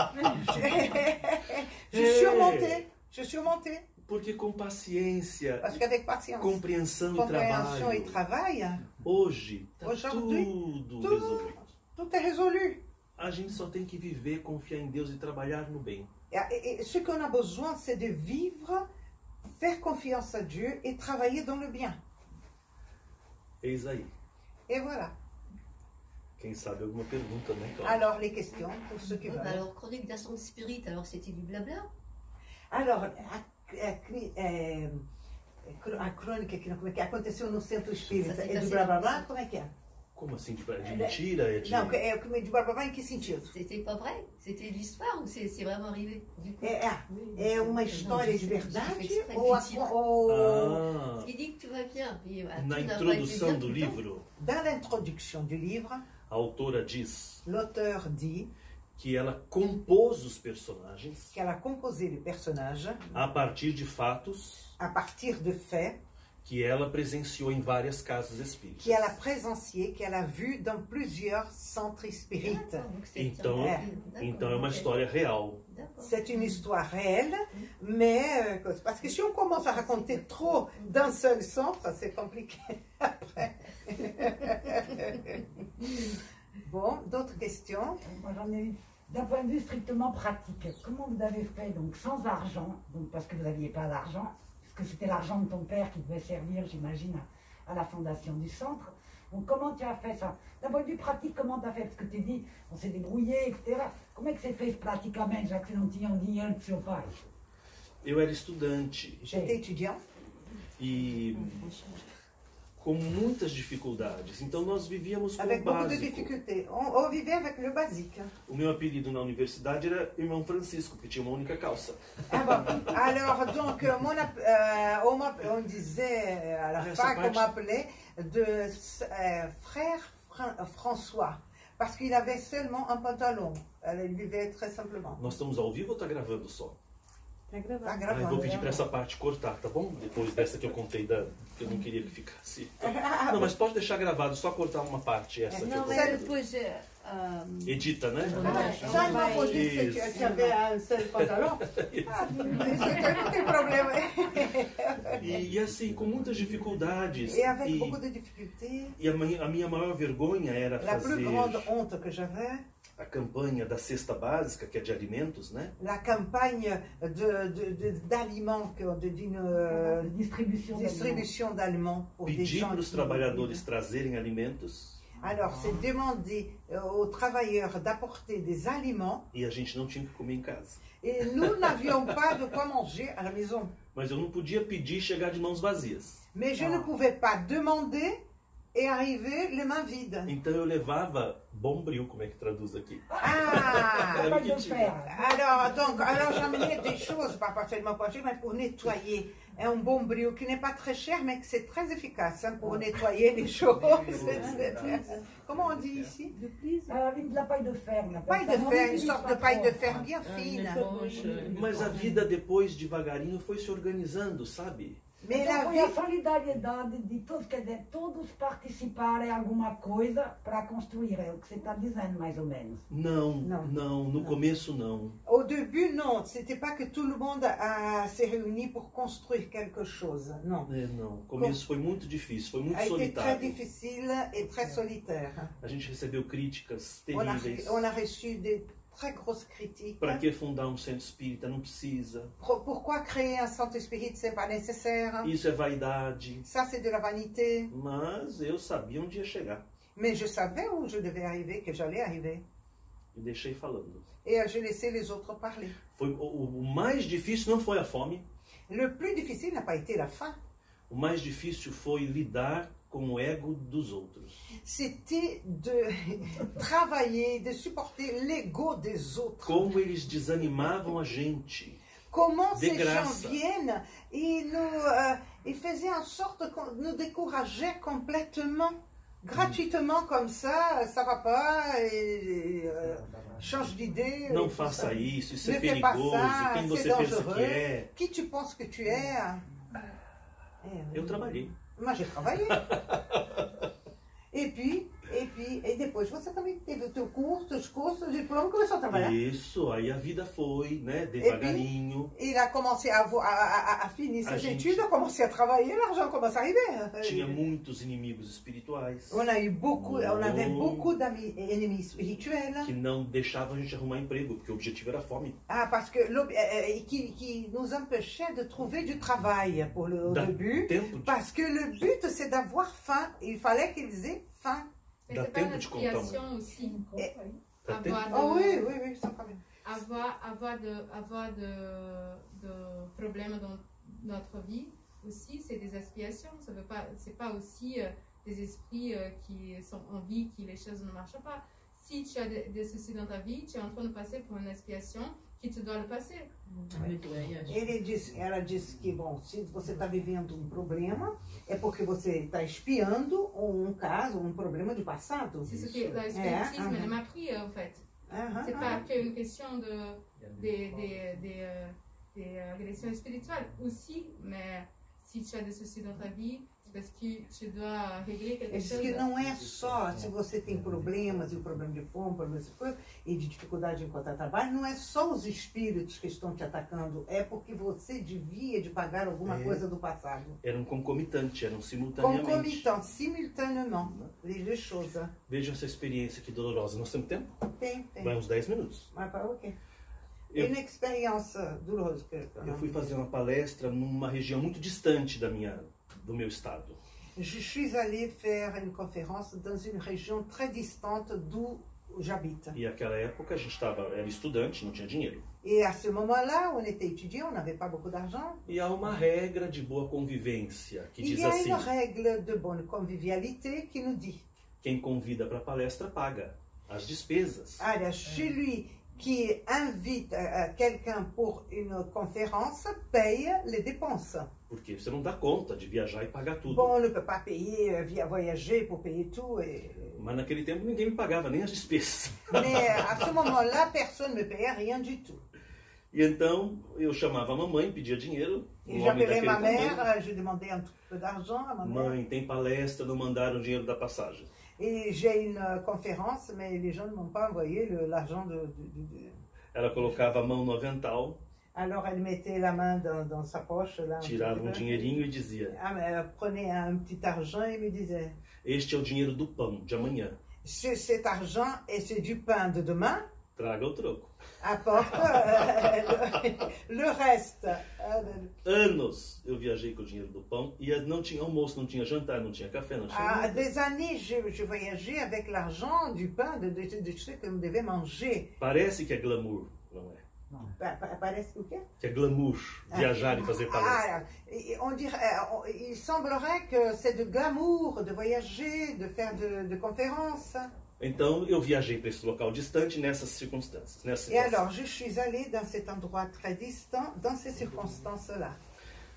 Speaker 1: J'ai surmonté. J'ai surmonté.
Speaker 2: Porque com paciência,
Speaker 1: Parce qu'avec patience,
Speaker 2: compreensão e
Speaker 1: compréhension et
Speaker 2: trabalho,
Speaker 1: travail,
Speaker 2: hoje está
Speaker 1: Aujourd'hui,
Speaker 2: tudo
Speaker 1: tout-
Speaker 2: resolvido.
Speaker 1: tout est résolu.
Speaker 2: A gente só tem que viver, confiar em Deus e trabalhar no bem.
Speaker 1: Et ce qu'on a besoin, c'est de vivre, faire confiance à Dieu et travailler dans le bien.
Speaker 2: Eis aí.
Speaker 1: Et voilà.
Speaker 2: Quem sabe alguma pergunta, né, Cláudia?
Speaker 1: Alors, les questions pour ceux qui veulent.
Speaker 5: Alors, chronique d'ascendant spirit, alors c'était du blabla?
Speaker 1: Alors, a crônica que aconteceu no centro espírita
Speaker 5: Ça s'est
Speaker 1: é do
Speaker 5: passé
Speaker 1: blá blá
Speaker 5: dans-
Speaker 1: blá, como é que é?
Speaker 2: Como assim? De mentira? É de...
Speaker 1: Não, de blá em que sentido?
Speaker 5: C'était pas vrai? C'était de l'histoire ou c'est vraiment arrivé? Du coup,
Speaker 1: É uma história de verdade
Speaker 5: exprès,
Speaker 1: ou,
Speaker 5: fictive.
Speaker 2: Ah,
Speaker 5: Ce qui dit que tout va bien. Puis,
Speaker 2: na
Speaker 5: tout n'a pas été
Speaker 2: introdução
Speaker 5: bien
Speaker 2: do
Speaker 5: tout le temps.
Speaker 2: livro,
Speaker 1: dans l'introduction du livre,
Speaker 2: a autora diz
Speaker 1: l'auteur dit
Speaker 2: que ela compôs os personagens
Speaker 1: qu'elle a composé les personnages
Speaker 2: a partir de fatos
Speaker 1: à partir de faits
Speaker 2: que ela presenciou em várias casas espíritas.
Speaker 1: qu'elle a présenciés, qu'elle a vus dans plusieurs centres spirites.
Speaker 5: D'accord, donc c'est
Speaker 2: Então,
Speaker 5: D'accord,
Speaker 2: então é uma
Speaker 5: ok.
Speaker 2: história real.
Speaker 5: D'accord.
Speaker 1: C'est une histoire réelle, mais parce que si on commence à raconter trop d'un seul centre, c'est compliqué après. Bon, d'autres questions?
Speaker 3: Moi, j'en ai eu. D'un point de vue strictement pratique, comment vous avez fait donc sans argent, donc parce que vous n'aviez pas d'argent, parce que c'était l'argent de ton père qui devait servir, j'imagine, à la fondation du centre. Donc comment tu as fait ça? D'un point de vue pratique, comment tu as fait? Parce que tu dis, on s'est débrouillé, etc. Como é que você fez praticamente, já que você não tinha o dinheiro do seu pai?
Speaker 2: Eu era estudante
Speaker 1: J'étais étudiant.
Speaker 2: e com muitas dificuldades. Então nós vivíamos com o
Speaker 1: Avec beaucoup de
Speaker 2: básico.
Speaker 1: difficultés. On vivait avec le basique.
Speaker 2: O meu apelido na universidade era Irmão Francisco, porque tinha uma única calça.
Speaker 1: Ah bon. Alors, donc, on disait à la
Speaker 2: Ah,
Speaker 1: fac,
Speaker 2: ça
Speaker 1: on
Speaker 2: marche.
Speaker 1: m'appelait de frère François, parce qu'il avait seulement un pantalon. Il vivait très simplement.
Speaker 2: Nós estamos ao vivo ou tá gravando só?
Speaker 1: Tá
Speaker 2: Ah, eu
Speaker 1: gravando.
Speaker 2: vou pedir para essa parte cortar, tá bom? Depois dessa que eu contei, que eu não queria que ficasse. Não, mas pode deixar gravado, só cortar uma parte, essa que eu
Speaker 5: Non,
Speaker 2: contei.
Speaker 5: mais depois,
Speaker 2: Edita, né?
Speaker 1: Ça, il m'a posé que tu avais un seul pantalon. C'était quel problème.
Speaker 2: E assim, com muitas dificuldades.
Speaker 1: Et avec beaucoup de difficultés.
Speaker 2: E a minha maior vergonha era
Speaker 1: La plus
Speaker 2: fazer
Speaker 1: grande honte que j'avais,
Speaker 2: a campanha da cesta básica, que é de alimentos, né?
Speaker 1: la campagne d'aliments, d'une
Speaker 3: Distribution.
Speaker 1: distribution d'aliments pour des
Speaker 2: Pedir
Speaker 1: gens
Speaker 2: para os
Speaker 1: qui-
Speaker 2: trabalhadores trazerem alimentos
Speaker 1: Alors, c'est demander aux travailleurs d'apporter des aliments
Speaker 2: e a gente não tinha o que comer em casa.
Speaker 1: et nous n'avions pas de quoi manger à la maison.
Speaker 2: Mas eu não podia pedir e chegar de mãos vazias.
Speaker 1: Mais je ne pouvais pas demander et arriver les mains vides.
Speaker 2: Então eu levava bombril, como é que traduz aqui?
Speaker 1: Ah!
Speaker 2: Era o
Speaker 3: Pas
Speaker 2: que
Speaker 3: de
Speaker 2: tinha.
Speaker 3: fer.
Speaker 1: Alors j'amenais des choses, pas parfaitement pochées, mais pour nettoyer. Un bombril qui n'est pas très cher, mais que c'est très efficace hein, pour nettoyer les choses. Comment on dit ici?
Speaker 3: Avec de la paille de fer. on appelle
Speaker 1: Paille
Speaker 3: ça.
Speaker 1: de
Speaker 3: On
Speaker 1: fer, une
Speaker 3: n'utilise
Speaker 1: sorte
Speaker 3: pas
Speaker 1: de paille de
Speaker 3: trop.
Speaker 1: fer bien fine.
Speaker 2: Mas a vida depois, devagarinho, foi se organizando, sabe?
Speaker 1: Mais
Speaker 3: Então
Speaker 1: la
Speaker 3: foi a
Speaker 1: vie,
Speaker 3: solidariedade de todos, quer dizer, todos participarem alguma coisa para construir, é o que você está dizendo, mais ou menos.
Speaker 2: Não,
Speaker 1: Não.
Speaker 2: não, no começo não.
Speaker 1: au début, non, c'était pas que tout le monde s'est réuni pour construire quelque chose. Non.
Speaker 2: É, não. O começo foi muito difícil, foi muito
Speaker 1: A été très
Speaker 2: solitário.
Speaker 1: difficile et très solitaire.
Speaker 2: A gente recebeu críticas
Speaker 1: On a,
Speaker 2: terríveis.
Speaker 1: on a reçu des très grosses critiques.
Speaker 2: Para que fundar um centro espírita? Não precisa.
Speaker 1: Pourquoi créer un centre spirit, c'est pas nécessaire.
Speaker 2: Isso é vaidade.
Speaker 1: Ça, c'est de la vanité.
Speaker 2: Mas eu sabia onde ia chegar.
Speaker 1: Mais je savais où je devais arriver, que j'allais arriver.
Speaker 2: E deixei falando.
Speaker 1: Et je laissais les autres parler.
Speaker 2: O mais difícil não foi a fome.
Speaker 1: Le plus difficile n'a pas été la faim.
Speaker 2: O mais difícil foi lidar com o ego dos outros.
Speaker 1: C'était de travailler, de supporter l'ego des autres.
Speaker 2: Como eles desanimavam a gente.
Speaker 1: Comment
Speaker 2: De
Speaker 1: ces
Speaker 2: grâce.
Speaker 1: gens viennent et ils faisaient en sorte qu'on nous décourageait complètement. Gratuitement comme ça va pas, change d'idée.
Speaker 2: Não
Speaker 1: tout
Speaker 2: faça
Speaker 1: ça.
Speaker 2: isso, isso é
Speaker 1: Ne fais pas
Speaker 2: perigoso.
Speaker 1: ça,
Speaker 2: Quem você
Speaker 1: c'est
Speaker 2: pensa
Speaker 1: dangereux.
Speaker 2: que é?
Speaker 1: Qui tu penses que tu es?
Speaker 2: Eu trabalhei.
Speaker 1: Moi, j'ai travaillé. E depois você também teve o teu curso, os cursos, o diploma, começou a trabalhar.
Speaker 2: Isso, aí a vida foi, né, devagarinho.
Speaker 1: Il a commencé à finir ses études, a commencé à travailler, l'argent commence à arriver.
Speaker 2: Tinha muitos inimigos espirituais
Speaker 1: On avait beaucoup d'amis ennemis spirituels.
Speaker 2: que não deixavam a gente arrumar emprego, porque o objetivo era a fome.
Speaker 1: Ah, parce que qui nous empêchait de trouver du travail au début.
Speaker 2: Tempo de,
Speaker 1: Parce que le but, c'est d'avoir faim. Il fallait qu'ils aient faim.
Speaker 4: Mais
Speaker 2: Dá
Speaker 4: c'est pas
Speaker 2: tempo
Speaker 4: une
Speaker 2: de contar
Speaker 4: aspiration aussi.
Speaker 2: dá tempo?
Speaker 1: Ah oui, sans problème.
Speaker 4: Avoir de problèmes dans notre vie aussi, c'est des aspirations. Ça veut pas, c'est pas aussi des esprits qui sont en vie, que les choses ne marchent pas. Si tu as des soucis dans ta vie, tu es en train de passer por une expiation que tu dois le passer.
Speaker 1: Ela disse que, bom, se você está vivendo um problema, é porque você está expiando um caso, um problema do passado.
Speaker 4: C'est ce que l'espiritisme elle m'a appris, en fait. C'est pas qu'une question des agressions spirituelles aussi, mais si tu as des soucis dans ta vie, parce que tu dois régler quelque chose.
Speaker 1: Que não é só se você tem problemas, e o problema de fome, problema de coisa, e de dificuldade de encontrar trabalho, não é só os espíritos que estão te atacando, é porque você devia de pagar alguma coisa do passado.
Speaker 2: Eram concomitantes, eram simultaneamente.
Speaker 1: Concomitantes, simultanément, les deux choses.
Speaker 2: Vejam essa experiência que dolorosa. Nós temos tempo?
Speaker 1: Tem.
Speaker 2: Vai uns 10 minutos.
Speaker 1: Mas para o quê? Uma experiência dolorosa.
Speaker 2: Eu fui fazer uma palestra numa região muito distante do meu estado.
Speaker 1: Je suis allée faire une conférence dans une région très distante d'où j'habite.
Speaker 2: E naquela época a gente era estudante, não tinha dinheiro.
Speaker 1: Et à ce moment-là, on était étudiant, on n'avait pas beaucoup d'argent.
Speaker 2: E há uma regra de boa convivência que diz
Speaker 1: Il y a
Speaker 2: assim:
Speaker 1: une règle de bonne convivialité qui nous dit:
Speaker 2: quem convida para a palestra paga as despesas.
Speaker 1: Celui qui invite quelqu'un pour une conférence paye les dépenses.
Speaker 2: Porque você não dá conta de viajar e pagar tudo.
Speaker 1: Bon, on ne peut pas payer, voyager pour payer tout.
Speaker 2: Mas naquele tempo ninguém me pagava nem as despesas.
Speaker 1: Mais à ce moment-là, personne ne me payait rien du tout.
Speaker 2: E então eu chamava a mamãe, pedia dinheiro.
Speaker 1: Et j'appelais ma mère, je demandais un peu d'argent à ma mère.
Speaker 2: Mãe, tem palestra, não mandaram o dinheiro da passagem.
Speaker 1: Et j'ai une conférence, mais les gens ne m'ont pas envoyé l'argent
Speaker 2: Ela colocava a mão no avental.
Speaker 1: Alors elle mettait la main dans sa poche. Là,
Speaker 2: tirava um dinheirinho e dizia:
Speaker 1: elle prenait un petit argent et me disait:
Speaker 2: este é o dinheiro do pão de amanhã.
Speaker 1: Cet argent et c'est du pain de demain.
Speaker 2: Traga o troco.
Speaker 1: Apporte le reste.
Speaker 2: Anos eu viajei com o dinheiro do pão e não tinha almoço, não tinha jantar, não tinha café, não tinha nada.
Speaker 1: Des années, je voyageais avec l'argent du pain, de ce que on devait manger.
Speaker 2: Parece que é glamour, não é?
Speaker 1: Parece o quê?
Speaker 2: Que é glamour, viajar e fazer palestra.
Speaker 1: Il semblerait que c'est de glamour de voyager, de faire de conférences.
Speaker 2: Então eu viajei para esse local distante nessas circunstâncias.
Speaker 1: Et alors je suis allée dans cet endroit très distant, dans ces circonstances-là.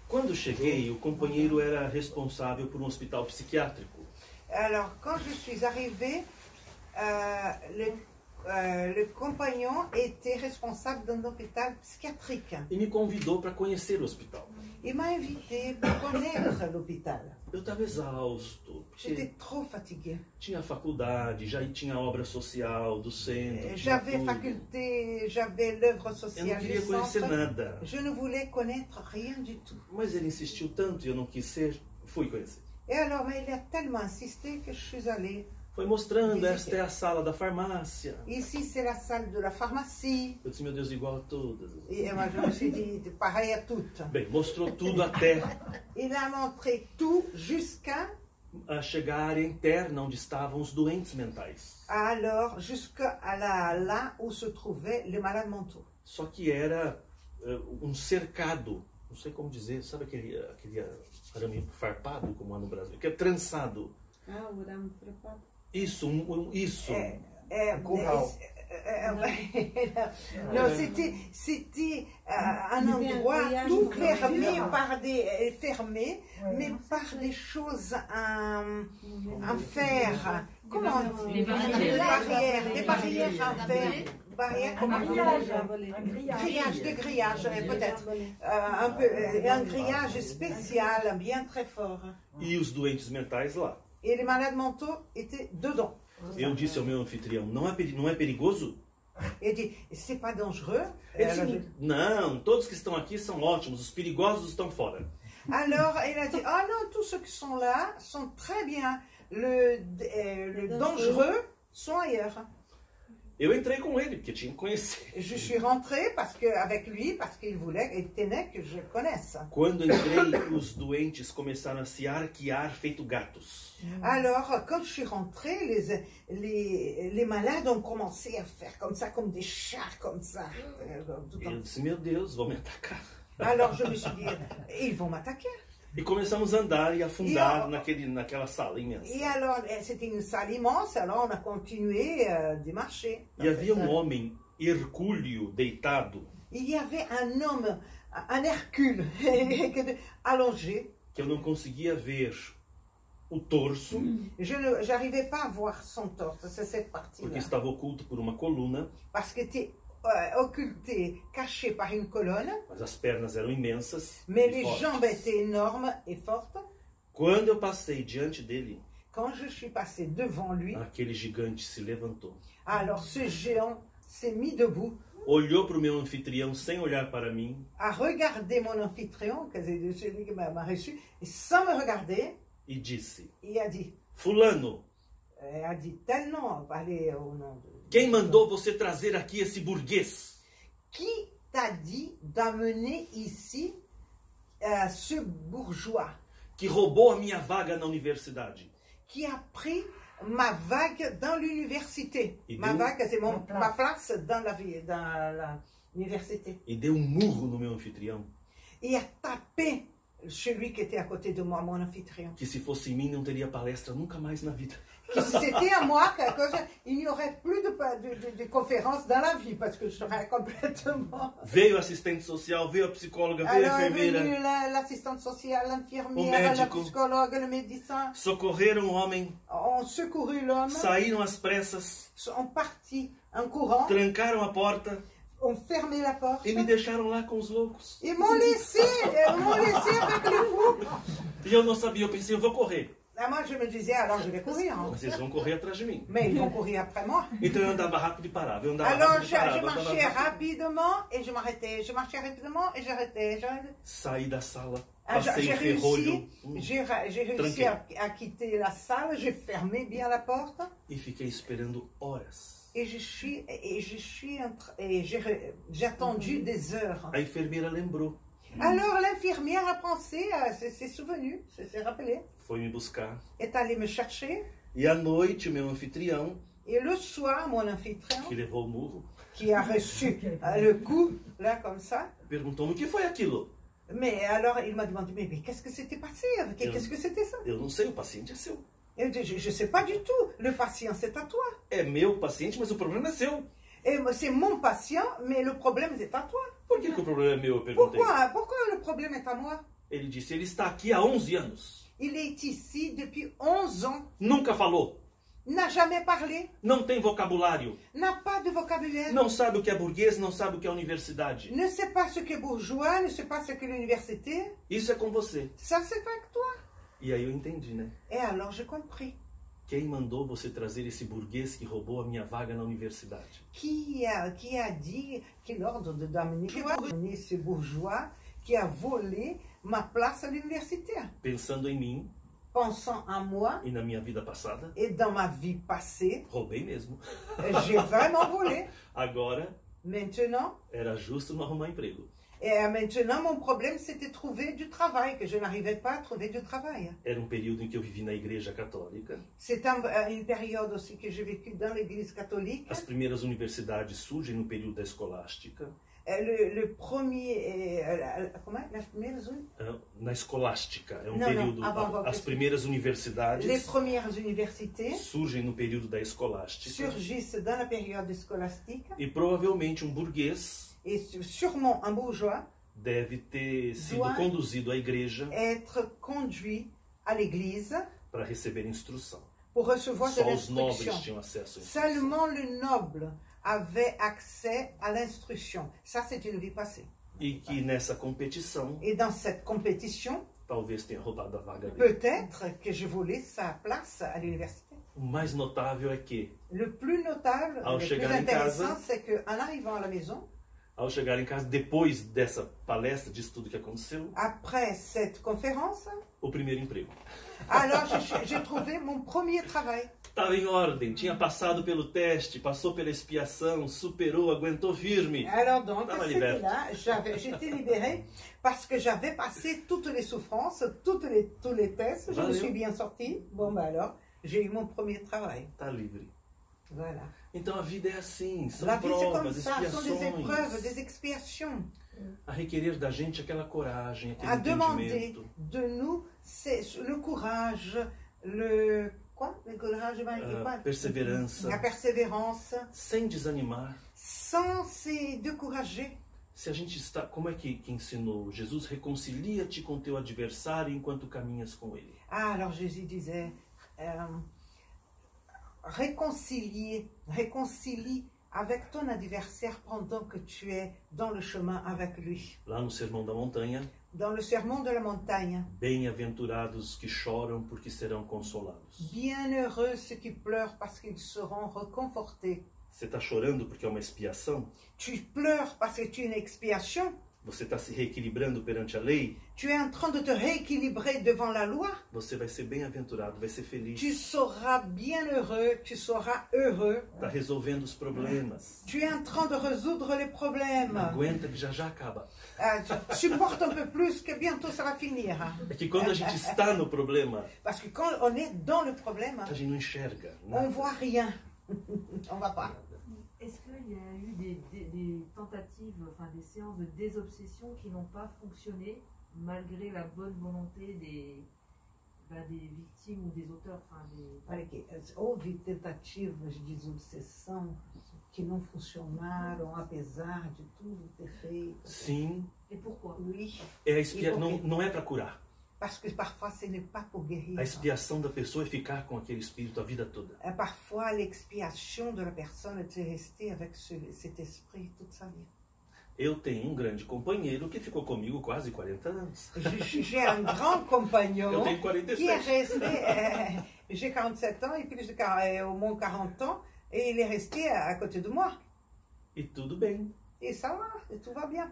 Speaker 2: Quando cheguei, o companheiro era responsável por um hospital psiquiátrico.
Speaker 1: Alors quand je suis arrivée, le compagnon était responsable d'un hôpital psychiatrique.
Speaker 2: E me convidou para conhecer o hospital.
Speaker 1: Il m'a invité pour connaître l'hôpital.
Speaker 2: Eu estava exausto.
Speaker 1: J'étais trop fatiguée.
Speaker 2: Tinha faculdade, já tinha obra social do centro.
Speaker 1: J'avais faculté, j'avais l'œuvre sociale.
Speaker 2: Eu não queria conhecer nada.
Speaker 1: Je ne voulais connaître rien du tout.
Speaker 2: Mas ele insistiu tanto e eu não quis ser, fui conhecer.
Speaker 1: Et alors, mais il a tellement insisté que je suis allée.
Speaker 2: Foi mostrando, esta é a sala da farmácia.
Speaker 1: Ici, c'est la salle de la pharmacie.
Speaker 2: Eu disse, meu Deus, igual a todas.
Speaker 1: Et moi, je me suis dit, pareil à toutes.
Speaker 2: Bem, mostrou tudo até...
Speaker 1: Il a montré tout jusqu'à...
Speaker 2: a chegar à área interna onde estavam os doentes mentais.
Speaker 1: Alors, jusqu'à là où se trouvaient les malades mentaux.
Speaker 2: Só que era um cercado, não sei como dizer, sabe aquele arame farpado, como há no Brasil, que é trançado.
Speaker 6: Ah, o arame farpado.
Speaker 2: Isso, isso.
Speaker 1: Non, c'était un endroit tout fermé mais par des choses en fer. Comment on dit? Des barrières en fer. Des grillages, peut-être. Un grillage spécial, bien très fort.
Speaker 2: E os doentes mentais lá.
Speaker 1: Et les malades mentaux étaient dedans.
Speaker 2: Eu disse ao meu anfitrião, não é perigoso?
Speaker 1: Ele disse, c'est pas dangereux?
Speaker 2: Não, todos que estão aqui são ótimos, os perigosos estão fora.
Speaker 1: Alors, il a dit, ah non, tous ceux qui sont là sont très bien, le dangereux sont ailleurs.
Speaker 2: Eu entrei com ele, porque tinha que conhecer.
Speaker 1: Je suis rentrée avec lui, parce qu'il tenait que je connaisse.
Speaker 2: Quando entrei, os doentes começaram a se arquear feito gatos.
Speaker 1: Alors, quand je suis rentrée, les malades ont commencé à faire comme ça, comme des chats, comme ça.
Speaker 2: Eu disse, meu Deus, vão me atacar.
Speaker 1: Alors, je me suis dit, ils vont m'attaquer.
Speaker 2: E começamos a andar e afundar naquela sala imensa.
Speaker 1: Et alors, c'était une salle immense, alors on a continué de marcher.
Speaker 2: E havia um homem hercúleo deitado,
Speaker 1: Il y avait un homme, un Hercule, allongé.
Speaker 2: que eu não conseguia ver o torso,
Speaker 1: Je n'arrivais pas à voir son torse, c'est cette
Speaker 2: porque
Speaker 1: partie-là.
Speaker 2: estava oculto por uma coluna,
Speaker 1: Parce qu'il était occulté, caché par une colonne,
Speaker 2: mas as pernas eram imensas
Speaker 1: mais
Speaker 2: e
Speaker 1: les
Speaker 2: fortes.
Speaker 1: jambes étaient énormes et fortes.
Speaker 2: Quando eu passei diante dele,
Speaker 1: Quand je suis passée devant lui,
Speaker 2: aquele gigante se levantou,
Speaker 1: alors ce géant s'est mis debout,
Speaker 2: olhou para o meu anfitrião sem olhar para mim
Speaker 1: a regardé mon amphitryon, que c'est celui qui m'a reçu, et sans me regarder,
Speaker 2: e disse:
Speaker 1: il a dit,
Speaker 2: Fulano,
Speaker 1: tel nom, parler au nom de...
Speaker 2: quem mandou você trazer aqui esse burguês?
Speaker 1: Qui t'a dit d'amener ici ce bourgeois
Speaker 2: Que roubou a minha vaga na universidade?
Speaker 1: qui a pris ma vague dans l'université?
Speaker 2: Et
Speaker 1: Ma
Speaker 2: d'où?
Speaker 1: vague, c'est
Speaker 3: Ma place.
Speaker 1: ma place dans l'université.
Speaker 2: E deu um murro no meu anfitrião,
Speaker 1: Et a tapé celui qui était à côté de moi, mon amphitryon.
Speaker 2: que se fosse em mim não teria palestra nunca mais na vida.
Speaker 1: Que si c'était à moi, il n'y aurait plus de conférences dans la vie, parce que je serais complètement...
Speaker 2: Veio a assistente social, veio a psicóloga, veio a
Speaker 1: Alors est
Speaker 2: enfermeira,
Speaker 1: venue l'assistante sociale,
Speaker 2: O
Speaker 1: l'infirmière, la
Speaker 2: médico.
Speaker 1: psychologue, le médecin,
Speaker 2: socorreram o homem,
Speaker 1: ont secouru l'homme,
Speaker 2: saíram às pressas,
Speaker 1: sont partis en courant,
Speaker 2: trancaram a porta
Speaker 1: ont fermé la porte,
Speaker 2: e me deixaram lá com os loucos.
Speaker 1: et m'ont laissé avec les fous.
Speaker 2: E eu não sabia, eu pensei, eu vou correr.
Speaker 1: Ah, moi, je me disais, alors je vais courir. Hein.
Speaker 2: Mas eles vão correr atrás de mim.
Speaker 1: Mais ils vont courir après moi.
Speaker 2: Então eu andava rápido e parava, eu andava
Speaker 1: Alors
Speaker 2: rápido e parava.
Speaker 1: je
Speaker 2: eu andava
Speaker 1: marchais
Speaker 2: rápido.
Speaker 1: rapidement et je m'arrêtais. Je marchais rapidement et j'arrêtais.
Speaker 2: Saí da sala,
Speaker 1: Ah,
Speaker 2: passei
Speaker 1: j'ai
Speaker 2: o ferrolho
Speaker 1: réussi, j'ai réussi à quitter la salle, j'ai fermé bien la porte
Speaker 2: e fiquei esperando horas.
Speaker 1: et j'ai attendu des heures.
Speaker 2: A enfermeira lembrou,
Speaker 1: Alors l'infirmière a pensé, s'est souvenue, s'est rappelée,
Speaker 2: foi me buscar.
Speaker 1: est allée me chercher
Speaker 2: E à noite o meu anfitrião,
Speaker 1: et le soir, mon amphitryon,
Speaker 2: que levou o murro,
Speaker 1: qui a reçu le coup, là comme ça,
Speaker 2: perguntou-me o que foi aquilo.
Speaker 1: mais alors il m'a demandé, mais qu'est-ce que c'était passé? Qu'est-ce que c'était ça?
Speaker 2: Eu não sei, o paciente é seu.
Speaker 1: Eu disse, je ne sais pas du tout, le patient c'est à toi.
Speaker 2: É meu paciente, mas o problema é seu.
Speaker 1: Et c'est mon patient, mais le problème c'est à toi.
Speaker 2: Por que o problema é meu? Eu perguntei.
Speaker 1: Pourquoi le problème est à moi?
Speaker 2: Ele disse, ele está aqui há 11 anos.
Speaker 1: Il est ici depuis 11 ans,
Speaker 2: Nunca falou.
Speaker 1: n'a jamais parlé,
Speaker 2: Não tem vocabulário.
Speaker 1: n'a pas de vocabulaire,
Speaker 2: Não sabe o que é burguês, não sabe o que é universidade.
Speaker 1: ne sait pas ce qu'est bourgeois, ne sait pas ce qu'est l'université.
Speaker 2: Isso é com você.
Speaker 1: Ça c'est avec toi.
Speaker 2: E aí eu entendi, né?
Speaker 1: Et alors j'ai compris.
Speaker 2: Quem mandou você trazer esse burguês que roubou a minha vaga na universidade?
Speaker 1: Qui a dit, quel ordre d'amener ce bourgeois qui a volé ma place à l'université?
Speaker 2: Pensando em mim
Speaker 1: Pensant à moi
Speaker 2: e na minha vida passada,
Speaker 1: et dans ma vie passée,
Speaker 2: roubei mesmo.
Speaker 1: j'ai vraiment volé.
Speaker 2: Agora,
Speaker 1: Maintenant,
Speaker 2: era justo não arrumar emprego.
Speaker 1: et maintenant, mon problème, c'était de trouver du travail, que je n'arrivais pas à trouver du travail.
Speaker 2: Era um período em que eu vivi na igreja católica.
Speaker 1: C'est une période aussi que j'ai vécue dans l'église catholique.
Speaker 2: As primeiras universidades surgem no período da escolástica.
Speaker 1: Le premier... comment? Las primeras
Speaker 2: Na escolástica, é um
Speaker 1: Não,
Speaker 2: período...
Speaker 1: avant,
Speaker 2: As primeiras
Speaker 1: les
Speaker 2: universidades
Speaker 1: premières universités
Speaker 2: surgem no período da escolástica.
Speaker 1: surgissent dans la période scolastique.
Speaker 2: E provavelmente um burguês
Speaker 1: Et sûrement un bourgeois
Speaker 2: deve ter sido
Speaker 1: Doit
Speaker 2: conduzido à igreja
Speaker 1: être conduit à l'église
Speaker 2: para receber instrução.
Speaker 1: pour recevoir de
Speaker 2: Só os nobres
Speaker 1: l'instruction.
Speaker 2: tinham acesso à instrução.
Speaker 1: Seulement le noble avait accès à l'instruction. Ça, c'est une vie passée.
Speaker 2: E que nessa competição,
Speaker 1: Et dans cette compétition,
Speaker 2: talvez tenha roubado a vaga dele.
Speaker 1: peut-être que je volais sa place à l'université.
Speaker 2: O mais notável é que,
Speaker 1: Le plus notable,
Speaker 2: Ao
Speaker 1: le plus
Speaker 2: chegar em
Speaker 1: intéressant,
Speaker 2: casa-
Speaker 1: c'est qu'en arrivant à la maison,
Speaker 2: ao chegar em casa, depois dessa palestra, disso tudo que aconteceu,
Speaker 1: après cette conférence,
Speaker 2: o primeiro emprego.
Speaker 1: alors j'ai trouvé mon premier travail.
Speaker 2: Estava em ordem, tinha passado pelo teste, passou pela expiação, superou, aguentou firme.
Speaker 1: Alors donc,
Speaker 2: Estava
Speaker 1: c'était
Speaker 2: liberto.
Speaker 1: là, j'étais libérée parce que j'avais passé toutes les souffrances, tous les tests, je me
Speaker 2: Valeu.
Speaker 1: suis bien sortie. Bon, ben alors, j'ai eu mon premier travail.
Speaker 2: Está livre.
Speaker 1: Voilà.
Speaker 2: Então a vida é assim, são
Speaker 1: La vie, c'est comme
Speaker 2: provas,
Speaker 1: ça, ce sont des épreuves,
Speaker 2: expiações.
Speaker 1: des expiations.
Speaker 2: a requerer da gente aquela coragem, aquele
Speaker 1: À demander
Speaker 2: entendimento.
Speaker 1: de nous c'est le courage, le quoi? Le courage,
Speaker 2: Perseverança,
Speaker 1: la persévérance,
Speaker 2: sem desanimar.
Speaker 1: sans se décourager.
Speaker 2: Se a gente está, como é que ensinou? Jesus, reconcilia-te com teu adversário enquanto caminhas com ele.
Speaker 1: Ah, alors Jésus disait, réconcilie avec ton adversaire pendant que tu es dans le chemin avec lui.
Speaker 2: Lá no Sermão da Montanha,
Speaker 1: Dans le sermon de la montagne,
Speaker 2: bem-aventurados que choram porque serão consolados.
Speaker 1: bienheureux ceux qui pleurent parce qu'ils seront réconfortés.
Speaker 2: Você está chorando porque é uma expiação?
Speaker 1: Tu pleures parce que tu es une expiation.
Speaker 2: Você está se reequilibrando perante a lei?
Speaker 1: Tu es en train de te rééquilibrer devant la loi.
Speaker 2: Você vai ser bem-aventurado, vai ser feliz.
Speaker 1: Tu seras bienheureux, tu seras heureux.
Speaker 2: Está resolvendo os problemas.
Speaker 1: Tu es en train de résoudre les problèmes.
Speaker 2: Não aguenta que já já acaba.
Speaker 1: Supporte un peu plus que bientôt ça va finir.
Speaker 2: É que quando a gente está no problema,
Speaker 1: Parce que quand on est dans le problème,
Speaker 2: a gente não enxerga.
Speaker 1: on
Speaker 2: Né?
Speaker 1: voit rien. On va pas.
Speaker 6: Est-ce qu'il y a eu des tentatives, enfin des séances de désobsession qui n'ont pas fonctionné malgré la bonne volonté des victimes ou des auteurs, enfin des...
Speaker 1: Olha aqui, houve tentativas de desobsessão que não funcionaram, apesar de tudo ter feito.
Speaker 2: Sim,
Speaker 6: Et pourquoi?
Speaker 1: Oui,
Speaker 2: é não é para curar.
Speaker 1: parce que parfois ce n'est pas pour guérir.
Speaker 2: A expiação da pessoa é ficar com aquele espírito a vida toda.
Speaker 1: Parfois l'expiation de la personne est de rester avec cet esprit toute sa vie.
Speaker 2: Eu tenho um grande companheiro que ficou comigo quase 40 anos.
Speaker 1: J'ai un grand compagnon
Speaker 2: Eu tenho
Speaker 1: qui est
Speaker 2: 47.
Speaker 1: resté, j'ai 47 ans et plus de au moins 40 ans, et il est resté à côté de moi.
Speaker 2: E tudo bem.
Speaker 1: Et ça va, et tout va bien.